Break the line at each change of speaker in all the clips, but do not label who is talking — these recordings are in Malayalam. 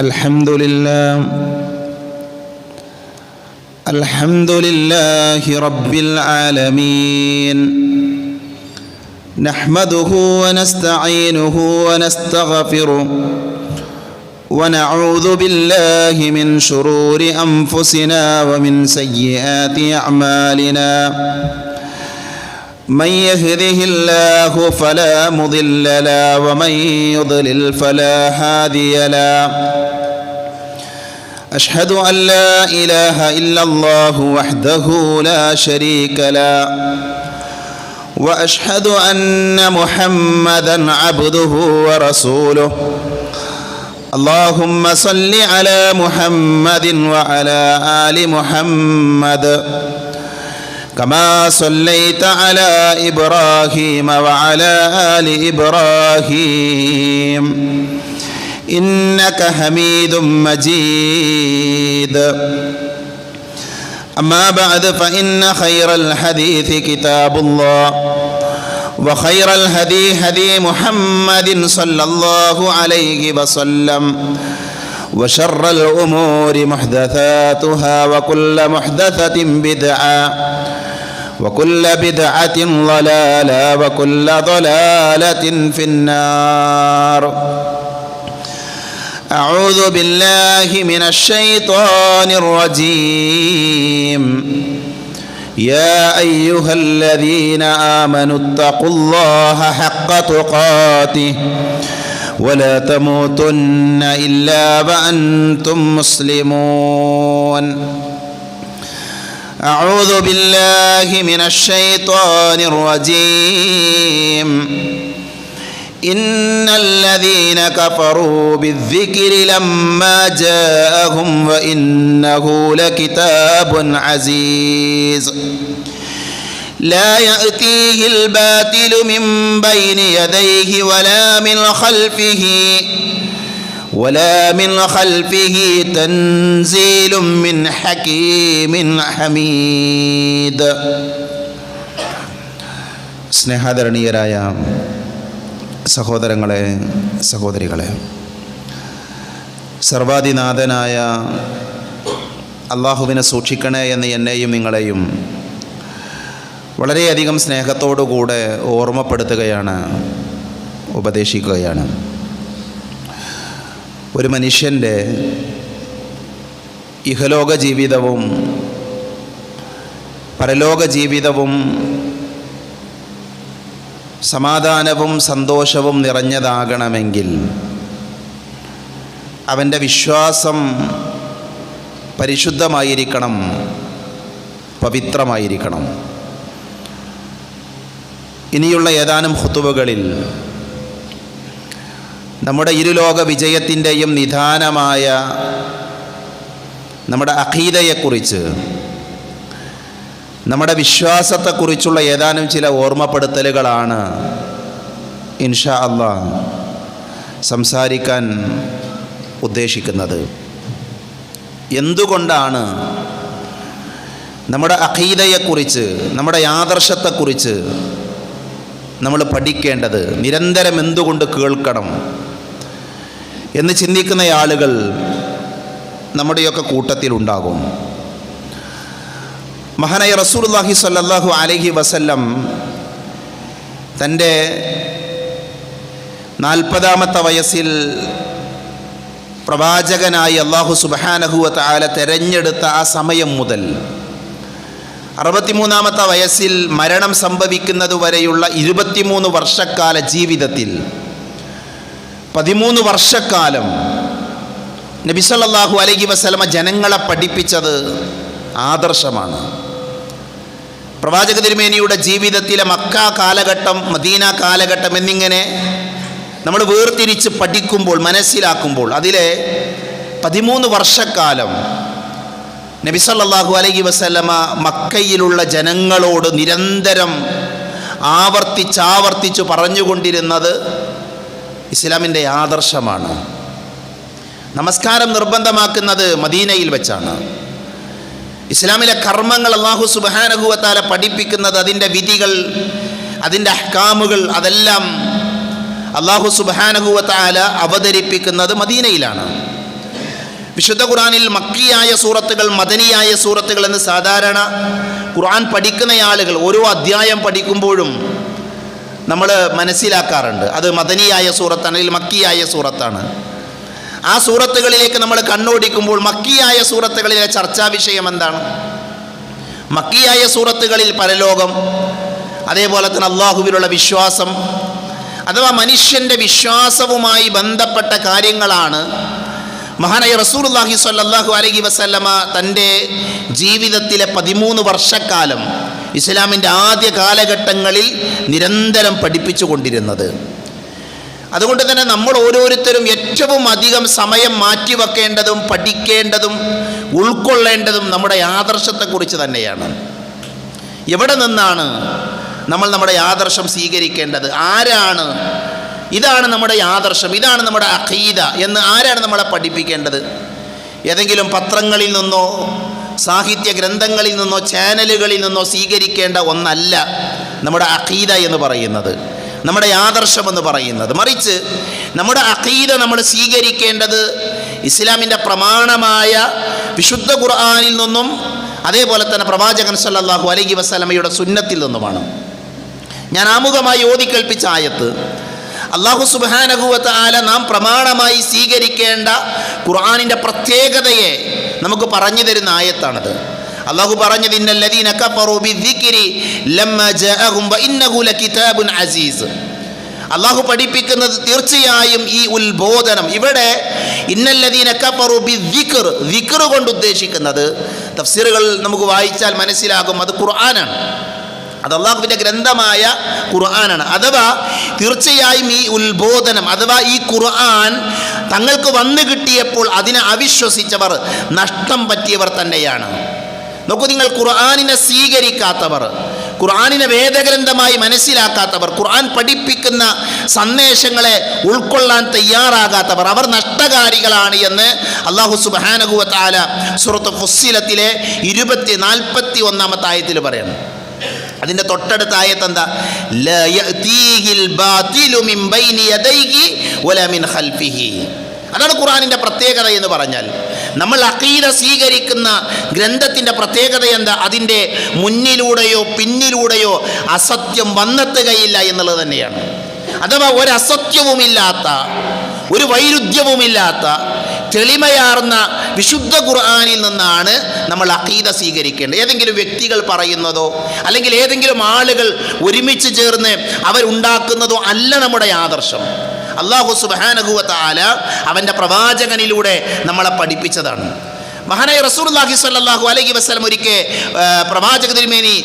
الحمد لله رب العالمين نحمده ونستعينه ونستغفره ونعوذ بالله من شرور أنفسنا ومن سيئات أعمالنا من يهده الله فلا مضل له ومن يضلل فلا هادي له أشهد أن لا إله إلا الله وحده لا شريك له وأشهد أن محمدا عبده ورسوله اللهم صل على محمد وعلى آل محمد كما صليت على إبراهيم وعلى آل إبراهيم إنك حميد مجيد أما بعد فإن خير الحديث كتاب الله وخير الهدي هدي محمد صلى الله عليه وسلم وشر الأمور محدثاتها وكل محدثة بدعة وكل بدعة ضلالة وكل ضلالة في النار أعوذ بالله من الشيطان الرجيم يا أيها الذين آمنوا اتقوا الله حق تقاته ولا تموتن إلا وأنتم مسلمون أعوذ بالله من الشيطان الرجيم إن الذين كفروا بالذكر لما جاءهم وإنه لكتاب عزيز لا يأتيه الباطل من بين يديه ولا من خلفه تنزيل من حكيم حميد. സ്നേഹാദരണീയരായ സഹോദരങ്ങളെ, സഹോദരികളെ, സർവാധിനാഥനായ അള്ളാഹുവിനെ സൂക്ഷിക്കണേ എന്ന് എന്നെയും നിങ്ങളെയും വളരെയധികം സ്നേഹത്തോടുകൂടെ ഓർമ്മപ്പെടുത്തുകയാണ്, ഉപദേശിക്കുകയാണ്. ഒരു മനുഷ്യൻ്റെ ഇഹലോക ജീവിതവും പരലോക ജീവിതവും സമാധാനവും സന്തോഷവും നിറഞ്ഞതാകണമെങ്കിൽ അവൻ്റെ വിശ്വാസം പരിശുദ്ധമായിരിക്കണം, പവിത്രമായിരിക്കണം. ഇനിയുള്ള ഏതാനും ഖുതുബകളിൽ നമ്മുടെ ഇരുലോക വിജയത്തിൻ്റെയും നിദാനമായ നമ്മുടെ അഖീദയെക്കുറിച്ച്, നമ്മുടെ വിശ്വാസത്തെക്കുറിച്ചുള്ള ഏതാനും ചില ഓർമ്മപ്പെടുത്തലുകളാണ് ഇൻഷാ അല്ലാഹ് സംസാരിക്കാൻ ഉദ്ദേശിക്കുന്നത്. എന്തുകൊണ്ടാണ് നമ്മുടെ അഖീദയെക്കുറിച്ച്, നമ്മുടെ ആദർശത്തെക്കുറിച്ച് നമ്മൾ പഠിക്കേണ്ടത്, നിരന്തരം എന്തുകൊണ്ട് കേൾക്കണം എന്ന് ചിന്തിക്കുന്ന ആളുകൾ നമ്മുടെയൊക്കെ കൂട്ടത്തിലുണ്ടാകും. മഹാനായ റസൂലുള്ളാഹി സ്വല്ലല്ലാഹു അലൈഹി വസല്ലം തൻ്റെ 40-ാമത്തെ വയസ്സിൽ പ്രവാചകനായി അല്ലാഹു സുബ്ഹാനഹു വ തആല തെരഞ്ഞെടുത്ത ആ സമയം മുതൽ 63-ാമത്തെ വയസ്സിൽ മരണം സംഭവിക്കുന്നതുവരെയുള്ള 23 വർഷക്കാല ജീവിതത്തിൽ 13 വർഷക്കാലം നബി സല്ലല്ലാഹു അലൈഹി വസല്ലമ ജനങ്ങളെ പഠിപ്പിച്ചത് ആദർശമാണ്. പ്രവാചക തിരുമേനിയുടെ ജീവിതത്തിലെ മക്ക കാലഘട്ടം, മദീന കാലഘട്ടം എന്നിങ്ങനെ നമ്മൾ വേർതിരിച്ച് പഠിക്കുമ്പോൾ, മനസ്സിലാക്കുമ്പോൾ അതിലെ 13 വർഷക്കാലം നബി സല്ലല്ലാഹു അലൈഹി വസല്ലമ മക്കയിലുള്ള ജനങ്ങളോട് നിരന്തരം ആവർത്തിച്ചാവർത്തിച്ചു പറഞ്ഞുകൊണ്ടിരുന്നത് ഇസ്ലാമിൻ്റെ ആദർശമാണ്. നമസ്കാരം നിർബന്ധമാക്കുന്നത് മദീനയിൽ വെച്ചാണ്. ഇസ്ലാമിലെ കർമ്മങ്ങൾ അല്ലാഹു സുബ്ഹാനഹു വ തആല പഠിപ്പിക്കുന്നത്, അതിൻ്റെ വിധികൾ, അതിൻ്റെ അഹ്കാമുകൾ, അതെല്ലാം അല്ലാഹു സുബ്ഹാനഹു വ തആല അവതരിപ്പിക്കുന്നത് മദീനയിലാണ്. വിശുദ്ധ ഖുർആനിൽ മക്കിയായ സൂറത്തുകൾ, മദനിയായ സൂറത്തുകൾ എന്ന് സാധാരണ ഖുർആൻ പഠിക്കുന്ന ആളുകൾ ഓരോ അധ്യായം പഠിക്കുമ്പോഴും നമ്മൾ മനസ്സിലാക്കാറുണ്ട്. അത് മദനിയായ സൂറത്താണ്, അല്ലെങ്കിൽ മക്കിയായ സൂറത്താണ്. ആ സൂറത്തുകളിലേക്ക് നമ്മൾ കണ്ണോടിക്കുമ്പോൾ മക്കിയായ സൂറത്തുകളിലെ ചർച്ചാ വിഷയം എന്താണ്? മക്കിയായ സൂറത്തുകളിൽ പരലോകം, അതേപോലെ തന്നെ അള്ളാഹുവിലുള്ള വിശ്വാസം, അഥവാ മനുഷ്യൻ്റെ വിശ്വാസവുമായി ബന്ധപ്പെട്ട കാര്യങ്ങളാണ് മഹാനായ റസൂലുള്ളാഹി സ്വല്ലല്ലാഹു അലൈഹി വസല്ലമ തൻ്റെ ജീവിതത്തിലെ 13 വർഷക്കാലം ഇസ്ലാമിൻ്റെ ആദ്യ കാലഘട്ടങ്ങളിൽ നിരന്തരം പഠിപ്പിച്ചു കൊണ്ടിരുന്നത്. അതുകൊണ്ട് തന്നെ നമ്മൾ ഓരോരുത്തരും ഏറ്റവും അധികം സമയം മാറ്റിവെക്കേണ്ടതും പഠിക്കേണ്ടതും ഉൾക്കൊള്ളേണ്ടതും നമ്മുടെ ആദർശത്തെക്കുറിച്ച് തന്നെയാണ്. എവിടെ നിന്നാണ് നമ്മൾ നമ്മുടെ ആദർശം സ്വീകരിക്കേണ്ടത്? ആരാണ് ഇതാണ് നമ്മുടെ ആദർശം, ഇതാണ് നമ്മുടെ അഖീദ എന്ന് ആരാണ് നമ്മളെ പഠിപ്പിക്കേണ്ടത്? ഏതെങ്കിലും പത്രങ്ങളിൽ നിന്നോ സാഹിത്യ ഗ്രന്ഥങ്ങളിൽ നിന്നോ ചാനലുകളിൽ നിന്നോ സ്വീകരിക്കേണ്ട ഒന്നല്ല നമ്മുടെ അഖീദ എന്ന് പറയുന്നത്, നമ്മുടെ ആദർശം എന്ന് പറയുന്നത്. മറിച്ച് നമ്മുടെ അഖീദ നമ്മൾ സ്വീകരിക്കേണ്ടത് ഇസ്ലാമിൻ്റെ പ്രമാണമായ വിശുദ്ധ ഖുർആനിൽ നിന്നും അതേപോലെ തന്നെ പ്രവാചകൻ സല്ലല്ലാഹു അലൈഹി വസല്ലമയുടെ സുന്നത്തിൽ നിന്നുമാണ്. ഞാൻ ആമുഖമായി ഓതി കേൾപ്പിച്ച ആയത്ത് അല്ലാഹു സുബ്ഹാനഹു വ തആല നാം പ്രമാണമായി സ്വീകരിക്കേണ്ട ഖുർആനിൻ്റെ പ്രത്യേകതയെ നമുക്ക് പറഞ്ഞു തരുന്ന ആയത്താണത്. അല്ലാഹു പറഞ്ഞത് ഇന്നല്ലദീന കഫറു ബിദ്ദിക്രി ലമ്മാ ജാഅഹും വഇന്നഹു ലകിതാബുൻ അസീസ്. അല്ലാഹു പഠിപ്പിക്കുന്നത് തീർച്ചയായും ഈ ഉത്ബോധനം. ഇവിടെ ഇന്നല്ലദീന കഫറു ബിദ്ദിക്ർ, ദിക്ർ കൊണ്ട് ഉദ്ദേശിക്കുന്നത് തഫ്സീറുകൾ നമുക്ക് വായിച്ചാൽ മനസ്സിലാകും അത് ഖുർആനാണ്, അത് അള്ളാഹുവിൻ്റെ ഗ്രന്ഥമായ ഖുർആനാണ്. അഥവാ തീർച്ചയായും ഈ ഉത്ബോധനം അഥവാ ഈ ഖുർആൻ തങ്ങൾക്ക് വന്നു കിട്ടിയപ്പോൾ അതിനെ അവിശ്വസിച്ചവർ നഷ്ടം പറ്റിയവർ തന്നെയാണ്. നോക്കൂ, നിങ്ങൾ ഖുർആനിനെ സ്വീകരിക്കാത്തവർ, ഖുർആനിനെ വേദഗ്രന്ഥമായി മനസ്സിലാക്കാത്തവർ, ഖുർആൻ പഠിപ്പിക്കുന്ന സന്ദേശങ്ങളെ ഉൾക്കൊള്ളാൻ തയ്യാറാകാത്തവർ, അവർ നഷ്ടകാരികളാണ് എന്ന് അല്ലാഹു സുബ്ഹാനഹു വ തആല സൂറത്ത് ഫുസ്സിലത്തിലെ 41 ആയത്തിൽ പറയണം. അതിൻ്റെ തൊട്ടടുത്ത ആയത്ത് എന്താ? ലാ യഅതീഹിൽ ബാതിലു മിൻ ബൈനി യദൈഹി വലാ മിൻ ഖൽഫിഹി. അതാണ് ഖുർആനിൻ്റെ പ്രത്യേകത എന്ന് പറഞ്ഞാൽ. നമ്മൾ അഖീദ സ്വീകരിക്കുന്ന ഗ്രന്ഥത്തിൻ്റെ പ്രത്യേകത എന്താ? അതിൻ്റെ മുന്നിലൂടെയോ പിന്നിലൂടെയോ അസത്യം വന്നെത്തുകയില്ല എന്നുള്ളത് തന്നെയാണ്. അഥവാ ഒരസത്യവുമില്ലാത്ത, ഒരു വൈരുദ്ധ്യവുമില്ലാത്ത തെളിമയാർന്ന വിശുദ്ധ ഖുർആനിൽ നിന്നാണ് നമ്മൾ അഖീദ സ്വീകരിക്കേണ്ടത്. ഏതെങ്കിലും വ്യക്തികൾ പറയുന്നതോ അല്ലെങ്കിൽ ഏതെങ്കിലും ആളുകൾ ഒരുമിച്ച് ചേർന്ന് അവരുണ്ടാക്കുന്നതോ അല്ല നമ്മുടെ ആദർശം. അല്ലാഹു സുബ്ഹാനഹു വ തആല അവൻ്റെ പ്രവാചകനിലൂടെ നമ്മളെ പഠിപ്പിച്ചതാണ്. മഹാനായ റസൂലുള്ളാഹി സ്വല്ലല്ലാഹു അലൈഹി വസല്ലം ഒരിക്കൽ പ്രവാചക തിരുമേനി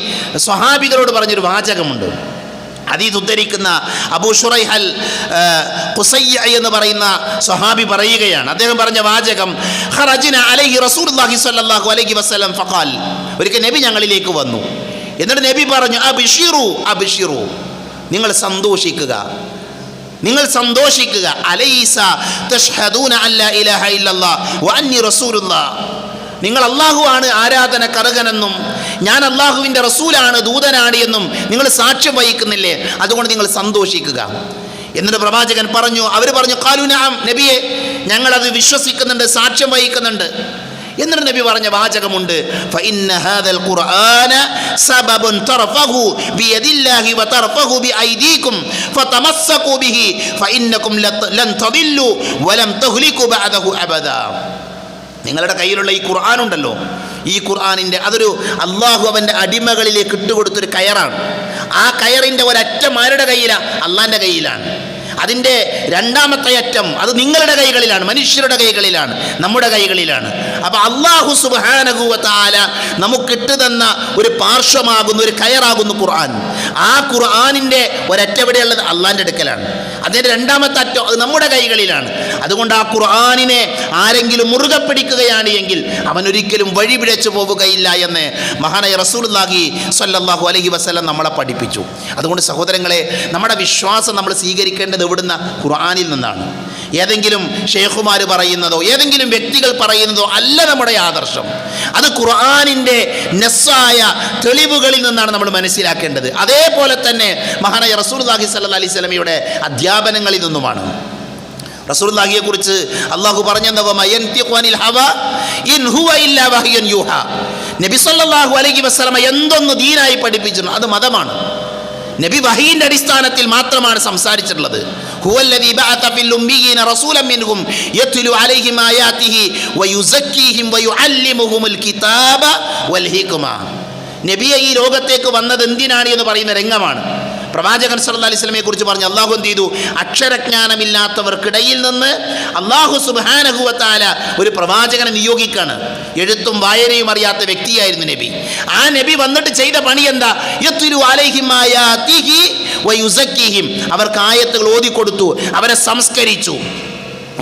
സ്വഹാബികളോട് പറഞ്ഞൊരു വാചകമുണ്ട്. ഹദീസ് ഉദ്ധരിക്കുന്ന അബൂ ശുറൈഹൽ ഖുസയ്യ എന്ന് പറയുന്ന സ്വഹാബി പറയുകയാണ്. അദ്ദേഹം പറഞ്ഞ വാചകം, ഖറജ്ന അലൈഹി റസൂലുള്ളാഹി സ്വല്ലല്ലാഹു അലൈഹി വസല്ലം ഫഖാൽ. ഒരിക്കൽ നബി ഞങ്ങളിലേക്ക് വന്നു. എന്നിട്ട് നബി പറഞ്ഞു, അബ്ശിറു അബ്ശിറു, നിങ്ങൾ സന്തോഷിക്കുക, നിങ്ങൾ സന്തോഷിക്കുക. അലൈസ തഷ്ഹദൂന അല്ലാ ഇലാഹ ഇല്ലല്ലാഹ് വ അന്നി റസൂലുള്ളാഹ്, നിങ്ങൾ അള്ളാഹു ആണ് ആരാധനക്കർഹനെന്നും ഞാൻ അള്ളാഹുവിൻ്റെ റസൂലാണ്, ദൂതനാണ് എന്നും നിങ്ങൾ സാക്ഷ്യം വഹിക്കുന്നില്ലേ? അതുകൊണ്ട് നിങ്ങൾ സന്തോഷിക്കുക. എന്നിട്ട് പ്രവാചകൻ പറഞ്ഞു, അവർ പറഞ്ഞു, ഖാലു നഅം, നബിയെ ഞങ്ങളത് വിശ്വസിക്കുന്നുണ്ട്, സാക്ഷ്യം വഹിക്കുന്നുണ്ട്. എന്നിട്ട് നബി പറഞ്ഞ വാചകമുണ്ട്, ഫഇന്ന ഹാദൽ ഖുർആന സബബുൻ തർഫഹു ബിയദില്ലാഹി വതർഫഹു ബിഐദീകും ഫതമസ്സകു ബിഹി ഫഇന്നകും ലൻ തദില്ലു വലം തഹ്ലികു ബഅദഹു അബദാ. നിങ്ങളുടെ കയ്യിലുള്ള ഈ ഖുർആൻ ഉണ്ടല്ലോ, ഈ ഖുർആനിൻ്റെ അതൊരു അള്ളാഹു അവൻ്റെ അടിമകളിലേക്ക് ഇട്ടുകൊടുത്തൊരു കയറാണ്. ആ കയറിൻ്റെ ഒരറ്റം ആരുടെ കയ്യിലാണ്? അള്ളാൻ്റെ കയ്യിലാണ്. അതിൻ്റെ രണ്ടാമത്തെ അറ്റം അത് നിങ്ങളുടെ കൈകളിലാണ്, മനുഷ്യരുടെ കൈകളിലാണ്, നമ്മുടെ കൈകളിലാണ്. അപ്പോൾ അല്ലാഹു സുബ്ഹാനഹു വ തആല നമുക്കിട്ട് തന്ന ഒരു പാർശ്വമാകുന്ന ഒരു കയറാകുന്നു ഖുർആൻ. ആ ഖുർആനിൻ്റെ ഒരറ്റെവിടെയുള്ളത്? അള്ളാൻ്റെ അടുക്കലാണ്. അതിൻ്റെ രണ്ടാമത്തെ അറ്റം അത് നമ്മുടെ കൈകളിലാണ്. അതുകൊണ്ട് ആ ഖുർആനിനെ ആരെങ്കിലും മുറുകെ പിടിക്കുകയാണ് എങ്കിൽ അവനൊരിക്കലും വഴി പിഴച്ചു പോവുകയില്ല എന്ന് മഹാനായ റസൂലുള്ളാഹി സ്വല്ലല്ലാഹു അലൈഹി വസല്ലം നമ്മളെ പഠിപ്പിച്ചു. അതുകൊണ്ട് സഹോദരങ്ങളെ, നമ്മുടെ വിശ്വാസം നമ്മൾ സ്വീകരിക്കേണ്ടത് എവിടുന്ന? ഖുർആനിൽ നിന്നാണ്. ഏതെങ്കിലും ഷേഖുമാർ പറയുന്നതോ ഏതെങ്കിലും വ്യക്തികൾ പറയുന്നതോ അല്ല നമ്മുടെ ആദർശം. അത് ഖുർആനിൻ്റെ നസ്സായ തെളിവുകളിൽ നിന്നാണ് നമ്മൾ മനസ്സിലാക്കേണ്ടത്. അതേപോലെ തന്നെ മഹാനായ റസൂലുള്ളാഹി സ്വല്ലല്ലാഹി അലൈഹി വസല്ലമയുടെ അധ്യാപനങ്ങളിൽ നിന്നുമാണ്. റസൂലുള്ളാഹിയെ കുറിച്ച് അള്ളാഹു പറഞ്ഞെന്താ, നബി സല്ലല്ലാഹു അലൈഹി വസല്ലമ എന്തൊന്ന് ദീനായി പഠിപ്പിച്ചിരുന്നു അത് മതമാണ്. നബി വഹീന്റെ അടിസ്ഥാനത്തിൽ മാത്രമാണ് സംസാരിച്ചിട്ടുള്ളത്. ഹുവല്ലദീ ബഅത ഫിൽ ഉമ്മീയീന റസൂലൻ മിൻഹും യത്ലു അലൈഹിം ആയാതിഹി വയുസക്കീഹിം വയുഅല്ലിമുഹുൽ കിതാബ വൽ ഹിക്മ. നബിയെ ഈ ലോകത്തേക്ക് വന്നത് എന്തിനാണ് എന്ന് പറയുന്ന രംഗമാണ്. പ്രവാചകൻ സല്ലല്ലാഹു അലൈഹി വസല്ലമയെ കുറിച്ച് പറഞ്ഞ് അള്ളാഹു എന്ത് ചെയ്തു? അക്ഷരജ്ഞാനമില്ലാത്തവർക്കിടയിൽ നിന്ന് അള്ളാഹു സുബ്ഹാനഹു വ തആല ഒരു പ്രവാചകനെ നിയോഗിക്കാണ്. എഴുത്തും വായനയും അറിയാത്ത വ്യക്തിയായിരുന്നു നബി. ആ നബി വന്നിട്ട് ചെയ്ത പണി എന്താ? യത്ലു അലൈഹിം ആയാതിഹി വയുസക്കീഹിം. അവർക്ക് ആയത്തുകൾ ഓതിക്കൊടുത്തു, അവരെ സംസ്കരിച്ചു.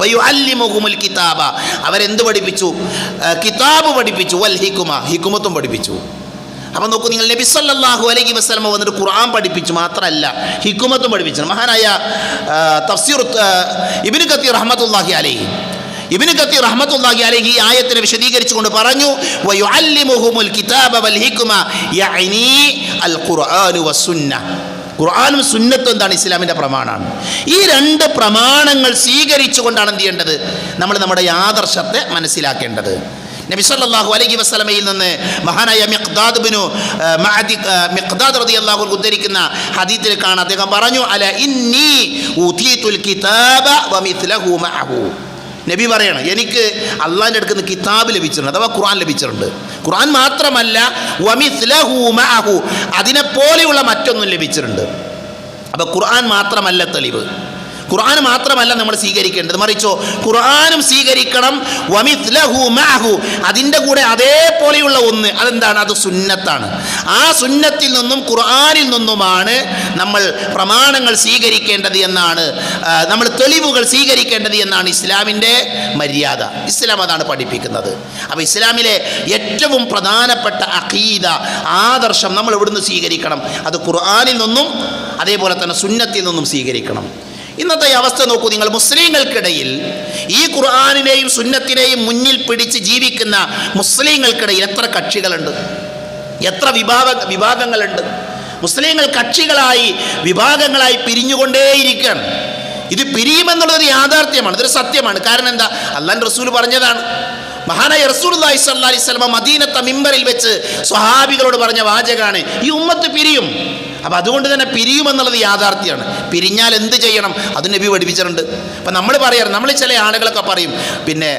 വയുഅല്ലിമുഹുൽ കിതാബ. അവരെന്ത് പഠിപ്പിച്ചു? കിതാബ് പഠിപ്പിച്ചു. വൽ ഹിക്മ, ഹിക്മത്തും പഠിപ്പിച്ചു. അപ്പം നോക്കൂ നിങ്ങൾ, നബി സല്ലല്ലാഹു അലൈഹി വസല്ലമ വന്നിട്ട് ഖുർആൻ പഠിപ്പിച്ചു മാത്രമല്ല ഹിക്മത്തും പഠിപ്പിച്ചു. മഹാനായ തഫ്സീർ ഇബ്നു കത്തീർ റഹ്മത്തുള്ളാഹി അലൈഹി ഈ ആയത്തിനെ വിശദീകരിച്ചുകൊണ്ട് പറഞ്ഞു, വയുഅല്ലിമുഹുൽ കിതാബ വൽ ഹിക്മ യഅനി അൽ ഖുർആനു വസ്സുന്ന. ഖുർആനും സുന്നത്തും എന്താണ്? ഇസ്ലാമിൻ്റെ പ്രമാണമാണ്. ഈ രണ്ട് പ്രമാണങ്ങൾ സ്വീകരിച്ചുകൊണ്ടാണ് എന്ത് ചെയ്യേണ്ടത്? നമ്മൾ നമ്മുടെ ആദർശത്തെ മനസ്സിലാക്കേണ്ടത്. നബി സല്ലല്ലാഹു അലൈഹി വസല്ലമയിൽ നിന്ന് മഹാനായ മിഖ്ദാദ് റളിയല്ലാഹു അൻഹു ഉദ്ധരിക്കുന്ന ഹദീസിൽ കാണാം, അദ്ദേഹം പറഞ്ഞു, അല ഇന്നി ഊതീതുൽ കിതാബ വമിത്ലഹു മഅഹു. നബി പറയണം, എനിക്ക് അള്ളാഹിൻ്റെ അടുക്കുന്ന കിതാബ് ലഭിച്ചിട്ടുണ്ട്, അഥവാ ഖുർആൻ ലഭിച്ചിട്ടുണ്ട്. ഖുർആൻ മാത്രമല്ല വമിത്ലഹു മഅഹു, അതിനെപ്പോലെയുള്ള മറ്റൊന്നും ലഭിച്ചിട്ടുണ്ട്. അപ്പോൾ ഖുർആൻ മാത്രമല്ല തെളിവ്, ഖുർആൻ മാത്രമല്ല നമ്മൾ സ്വീകരിക്കേണ്ടത്, മറിച്ചോ ഖുർആനും സ്വീകരിക്കണം. വമിത്ലഹു മഅഹു, അതിൻ്റെ കൂടെ അതേപോലെയുള്ള ഒന്ന്, അതെന്താണ്? അത് സുന്നത്താണ്. ആ സുന്നത്തിൽ നിന്നും ഖുർആനിൽ നിന്നുമാണ് നമ്മൾ പ്രമാണങ്ങൾ സ്വീകരിക്കേണ്ടത് എന്നാണ്, നമ്മൾ തെളിവുകൾ സ്വീകരിക്കേണ്ടത് എന്നാണ് ഇസ്ലാമിൻ്റെ മര്യാദ. ഇസ്ലാം അതാണ് പഠിപ്പിക്കുന്നത്. അപ്പോൾ ഇസ്ലാമിലെ ഏറ്റവും പ്രധാനപ്പെട്ട അഖീദ, ആദർശം നമ്മൾ എവിടുന്ന് സ്വീകരിക്കണം? അത് ഖുർആനിൽ നിന്നും അതേപോലെ തന്നെ സുന്നത്തിൽ നിന്നും സ്വീകരിക്കണം. ഇന്നത്തെ അവസ്ഥ നോക്കൂ നിങ്ങൾ, മുസ്ലിങ്ങൾക്കിടയിൽ ഈ ഖുർആനിനെയും സുന്നത്തിനെയും മുന്നിൽ പിടിച്ച് ജീവിക്കുന്ന മുസ്ലിങ്ങൾക്കിടയിൽ എത്ര കക്ഷികളുണ്ട്, എത്ര വിഭാഗങ്ങളുണ്ട്. മുസ്ലിങ്ങൾ കക്ഷികളായി വിഭാഗങ്ങളായി പിരിഞ്ഞുകൊണ്ടേയിരിക്കുകയാണ്. ഇത് പിരിയുമെന്നുള്ളത് യാഥാർത്ഥ്യമാണ്, ഇതൊരു സത്യമാണ്. കാരണം എന്താ? അല്ലാഹുവിൻ്റെ റസൂൽ പറഞ്ഞതാണ്. മഹാനായ റസൂലുള്ളാഹി സ്വല്ലല്ലാഹി അലൈഹി വസല്ലം മദീനത്തെ മിമ്പറിൽ വെച്ച് സ്വഹാബികളോട് പറഞ്ഞ വാചകമാണ്, ഈ ഉമ്മത്ത് പിരിയും. അപ്പം അതുകൊണ്ട് തന്നെ പിരിയുമെന്നുള്ളത് യാഥാർത്ഥ്യമാണ്. പിരിഞ്ഞാൽ എന്ത് ചെയ്യണം? അത് നബി പഠിപ്പിച്ചിട്ടുണ്ട്. അപ്പം നമ്മൾ പറയാറ്, നമ്മൾ ചില ആളുകളൊക്കെ പറയും, പിന്നെ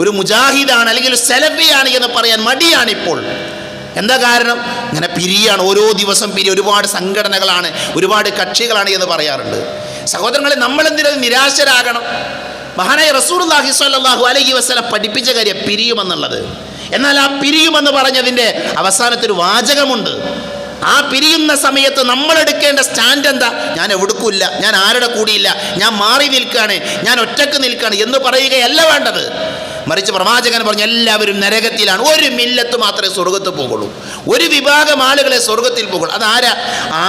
ഒരു മുജാഹിദാണ് അല്ലെങ്കിൽ സലഫിയാണ് എന്ന് പറയാൻ മടിയാണിപ്പോൾ. എന്താ കാരണം? ഇങ്ങനെ പിരിയാണ്, ഓരോ ദിവസം ഒരുപാട് സംഘടനകളാണ്, ഒരുപാട് കക്ഷികളാണ് എന്ന് പറയാറുണ്ട്. സഹോദരങ്ങളെ, നമ്മളെന്തിനും നിരാശരാകണം? മഹാനായ റസൂലുള്ളാഹി സ്വല്ലല്ലാഹു അലൈഹി വസല്ലം പഠിപ്പിച്ച കാര്യം പിരിയുമെന്നുള്ളത്. എന്നാൽ ആ പിരിയുമെന്ന് പറഞ്ഞതിൻ്റെ അവസാനത്തൊരു വാചകമുണ്ട്. ആ പിരിയുന്ന സമയത്ത് നമ്മൾ എടുക്കേണ്ട സ്റ്റാൻഡ് എന്താ? ഞാൻ എവിടുക്കില്ല, ഞാൻ ആരുടെ കൂടിയില്ല, ഞാൻ മാറി നിൽക്കുകയാണ്, ഞാൻ ഒറ്റക്ക് നിൽക്കുകയാണ് എന്ന് പറയുകയല്ല വേണ്ടത്. മറിച്ച് പ്രവാചകൻ പറഞ്ഞു, എല്ലാവരും നരകത്തിലാണ്, ഒരു മില്ലത്ത് മാത്രമേ സ്വർഗത്തിൽ പോകുള്ളൂ, ഒരു വിഭാഗം ആളുകളെ സ്വർഗത്തിൽ പോകുള്ളൂ.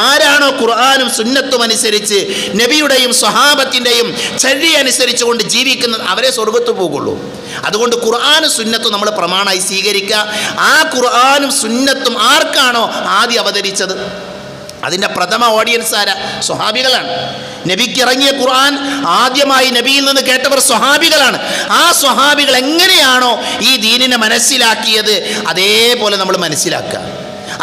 ആരാണോ ഖുർആനും സുന്നത്തും അനുസരിച്ച് നബിയുടെയും സ്വഹാബത്തിൻ്റെയും ചര്യ അനുസരിച്ച് കൊണ്ട് ജീവിക്കുന്നത്, അവരെ സ്വർഗത്തിൽ പോകുള്ളൂ. അതുകൊണ്ട് ഖുർആനും സുന്നത്തും നമ്മൾ പ്രമാണമായി സ്വീകരിക്കുക. ആ ഖുർആനും സുന്നത്തും ആർക്കാണോ ആദ്യം അവതരിച്ചത്, അതിൻ്റെ പ്രഥമ ഓഡിയൻസ് ആരാ? സ്വഹാബികളാണ്. നബിക്ക് ഇറങ്ങിയ ഖുർആൻ ആദ്യമായി നബിയിൽ നിന്ന് കേട്ടവർ സ്വഹാബികളാണ്. ആ സ്വഹാബികൾ എങ്ങനെയാണോ ഈ ദീനിനെ മനസ്സിലാക്കിയത്, അതേപോലെ നമ്മൾ മനസ്സിലാക്കുക,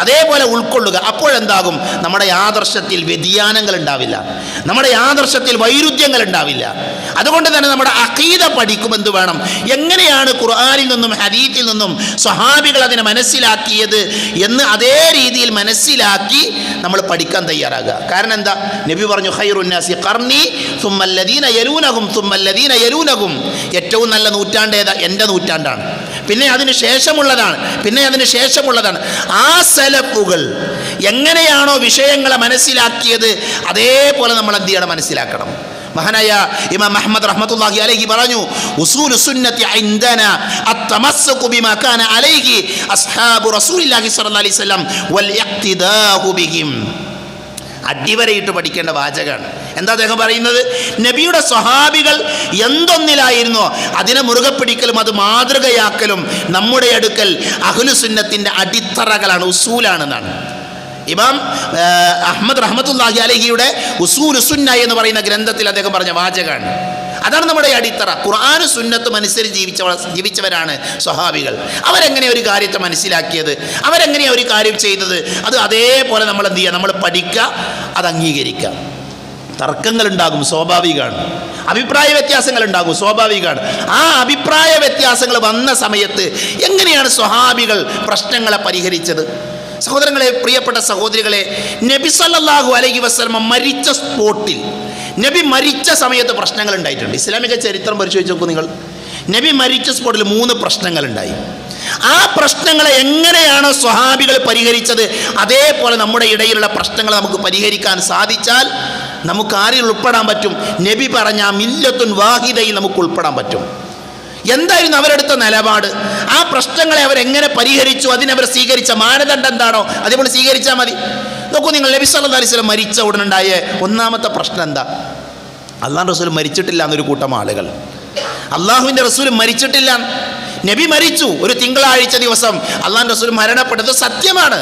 അതേപോലെ ഉൾക്കൊള്ളുക. അപ്പോഴെന്താകും? നമ്മുടെ ആദർശത്തിൽ വ്യതിയാനങ്ങൾ ഉണ്ടാവില്ല, നമ്മുടെ ആദർശത്തിൽ വൈരുദ്ധ്യങ്ങൾ ഉണ്ടാവില്ല. അതുകൊണ്ട് തന്നെ നമ്മുടെ അഖീദ പഠിക്കുമെന്ത് വേണം? എങ്ങനെയാണ് ഖുർആനിൽ നിന്നും ഹദീത്തിൽ നിന്നും സ്വഹാബികൾ അതിനെ മനസ്സിലാക്കിയത് എന്ന് അതേ രീതിയിൽ മനസ്സിലാക്കി നമ്മൾ പഠിക്കാൻ തയ്യാറാകുക. കാരണം എന്താ? നബി പറഞ്ഞു, ഖൈറുന്നാസി ഖർനി സുമ്മല്ലദീന യലൂനഹും സുമ്മല്ലദീന യലൂനഹും. ഏറ്റവും നല്ല നൂറ്റാണ്ട് ഏതാ? എൻ്റെ നൂറ്റാണ്ടാണ്. പിന്നെ അതിന് ശേഷമുള്ളതാണ്, പിന്നെ അതിന് ശേഷമുള്ളതാണ്. ആ സലഫുകൾ എങ്ങനെയാണോ വിഷയങ്ങളെ മനസ്സിലാക്കിയത്, അതേപോലെ നമ്മൾ എന്ത് ചെയ്യണം? മനസ്സിലാക്കണം. മഹാനായ ഇമാം അഹ്മദ് റഹ്മത്തുള്ളാഹി അലൈഹി പറഞ്ഞു, ഉസൂലു സുന്നത്തി ഇൻദനാ അത്തമസ്സുകു ബിമാ കാന അലൈഹി അസ്ഹാബു റസൂലില്ലാഹി സ്വല്ലല്ലാഹി അലൈഹി വസല്ലം വൽ ഇഖ്തിദാഉ ബിഹിം. അടിവരയിട്ട് പഠിക്കേണ്ട വാചകമാണ്. എന്താ അദ്ദേഹം പറയുന്നത്? നബിയുടെ സ്വഹാബികൾ എന്തൊന്നിലായിരുന്നോ അതിനെ മുറുകെ പിടിക്കലും അത് മാതൃകയാക്കലും നമ്മുടെ അടുക്കൽ അഹ്ലുസുന്നത്തിൻ്റെ അടിത്തറകളാണ്, ഉസൂലാണെന്നാണ്. ഇമാം അഹ്മദ് റഹ്മത്തുള്ളാഹി അലൈഹിയുടെ ഉസൂലു സുന്ന എന്ന് പറയുന്ന ഗ്രന്ഥത്തിൽ അദ്ദേഹം പറഞ്ഞ വാചകമാണ്. അതാണ് നമ്മുടെ അടിത്തറ. ഖുർആനും സുന്നത്തും അനുസരിച്ച് ജീവിച്ചവരാണ് സ്വഹാബികൾ. അവരെങ്ങനെ ഒരു കാര്യത്തെ മനസ്സിലാക്കിയത്, അവരെങ്ങനെയാണ് ഒരു കാര്യം ചെയ്തത്, അത് അതേപോലെ നമ്മൾ എന്ത് ചെയ്യുക, നമ്മൾ പഠിക്കുക, അത് അംഗീകരിക്കുക. തർക്കങ്ങളുണ്ടാകും, സ്വാഭാവികമാണ്. അഭിപ്രായ വ്യത്യാസങ്ങൾ ഉണ്ടാകും, സ്വാഭാവികമാണ്. ആ അഭിപ്രായ വ്യത്യാസങ്ങൾ വന്ന സമയത്ത് എങ്ങനെയാണ് സ്വഹാബികൾ പ്രശ്നങ്ങളെ പരിഹരിച്ചത്? സഹോദരങ്ങളെ, പ്രിയപ്പെട്ട സഹോദരികളെ, നബി സല്ലല്ലാഹു അലൈഹി വസല്ലം മരിച്ച സ്പോട്ടിൽ, നബി മരിച്ച സമയത്ത് പ്രശ്നങ്ങൾ ഉണ്ടായിട്ടുണ്ട്. ഇസ്ലാമിക ചരിത്രം പരിശോധിച്ച് നോക്കൂ നിങ്ങൾ. നബി മരിച്ച സ്പോട്ടിൽ 3 പ്രശ്നങ്ങളുണ്ടായി. ആ പ്രശ്നങ്ങളെ എങ്ങനെയാണോ സ്വഹാബികൾ പരിഹരിച്ചത്, അതേപോലെ നമ്മുടെ ഇടയിലുള്ള പ്രശ്നങ്ങൾ നമുക്ക് പരിഹരിക്കാൻ സാധിച്ചാൽ നമുക്ക് ആരിൽ ഉൾപ്പെടാൻ പറ്റും? നബി പറഞ്ഞ മില്ലത്തുൻ വാഹിദയിൽ നമുക്ക് ഉൾപ്പെടാൻ പറ്റും. എന്തായിരുന്നു അവരെടുത്ത നിലപാട്? ആ പ്രശ്നങ്ങളെ അവരെങ്ങനെ പരിഹരിച്ചു, അതിനവർ സ്വീകരിച്ച മാനദണ്ഡം എന്താണോ അതേപോലെ സ്വീകരിച്ചാൽ മതി. നോക്കൂ നിങ്ങൾ, നബി സല്ലല്ലാഹു അലൈഹി വസല്ലം മരിച്ച ഉടനുണ്ടായ ഒന്നാമത്തെ പ്രശ്നം എന്താ? അള്ളാഹുവിൻ്റെ റസൂൽ മരിച്ചിട്ടില്ല എന്നൊരു കൂട്ടം ആളുകൾ. അള്ളാഹുവിൻ്റെ റസൂൽ മരിച്ചിട്ടില്ല. നബി മരിച്ചു, ഒരു തിങ്കളാഴ്ച ദിവസം അള്ളാഹുവിൻ്റെ റസൂൽ മരണപ്പെട്ടത് സത്യമാണ്.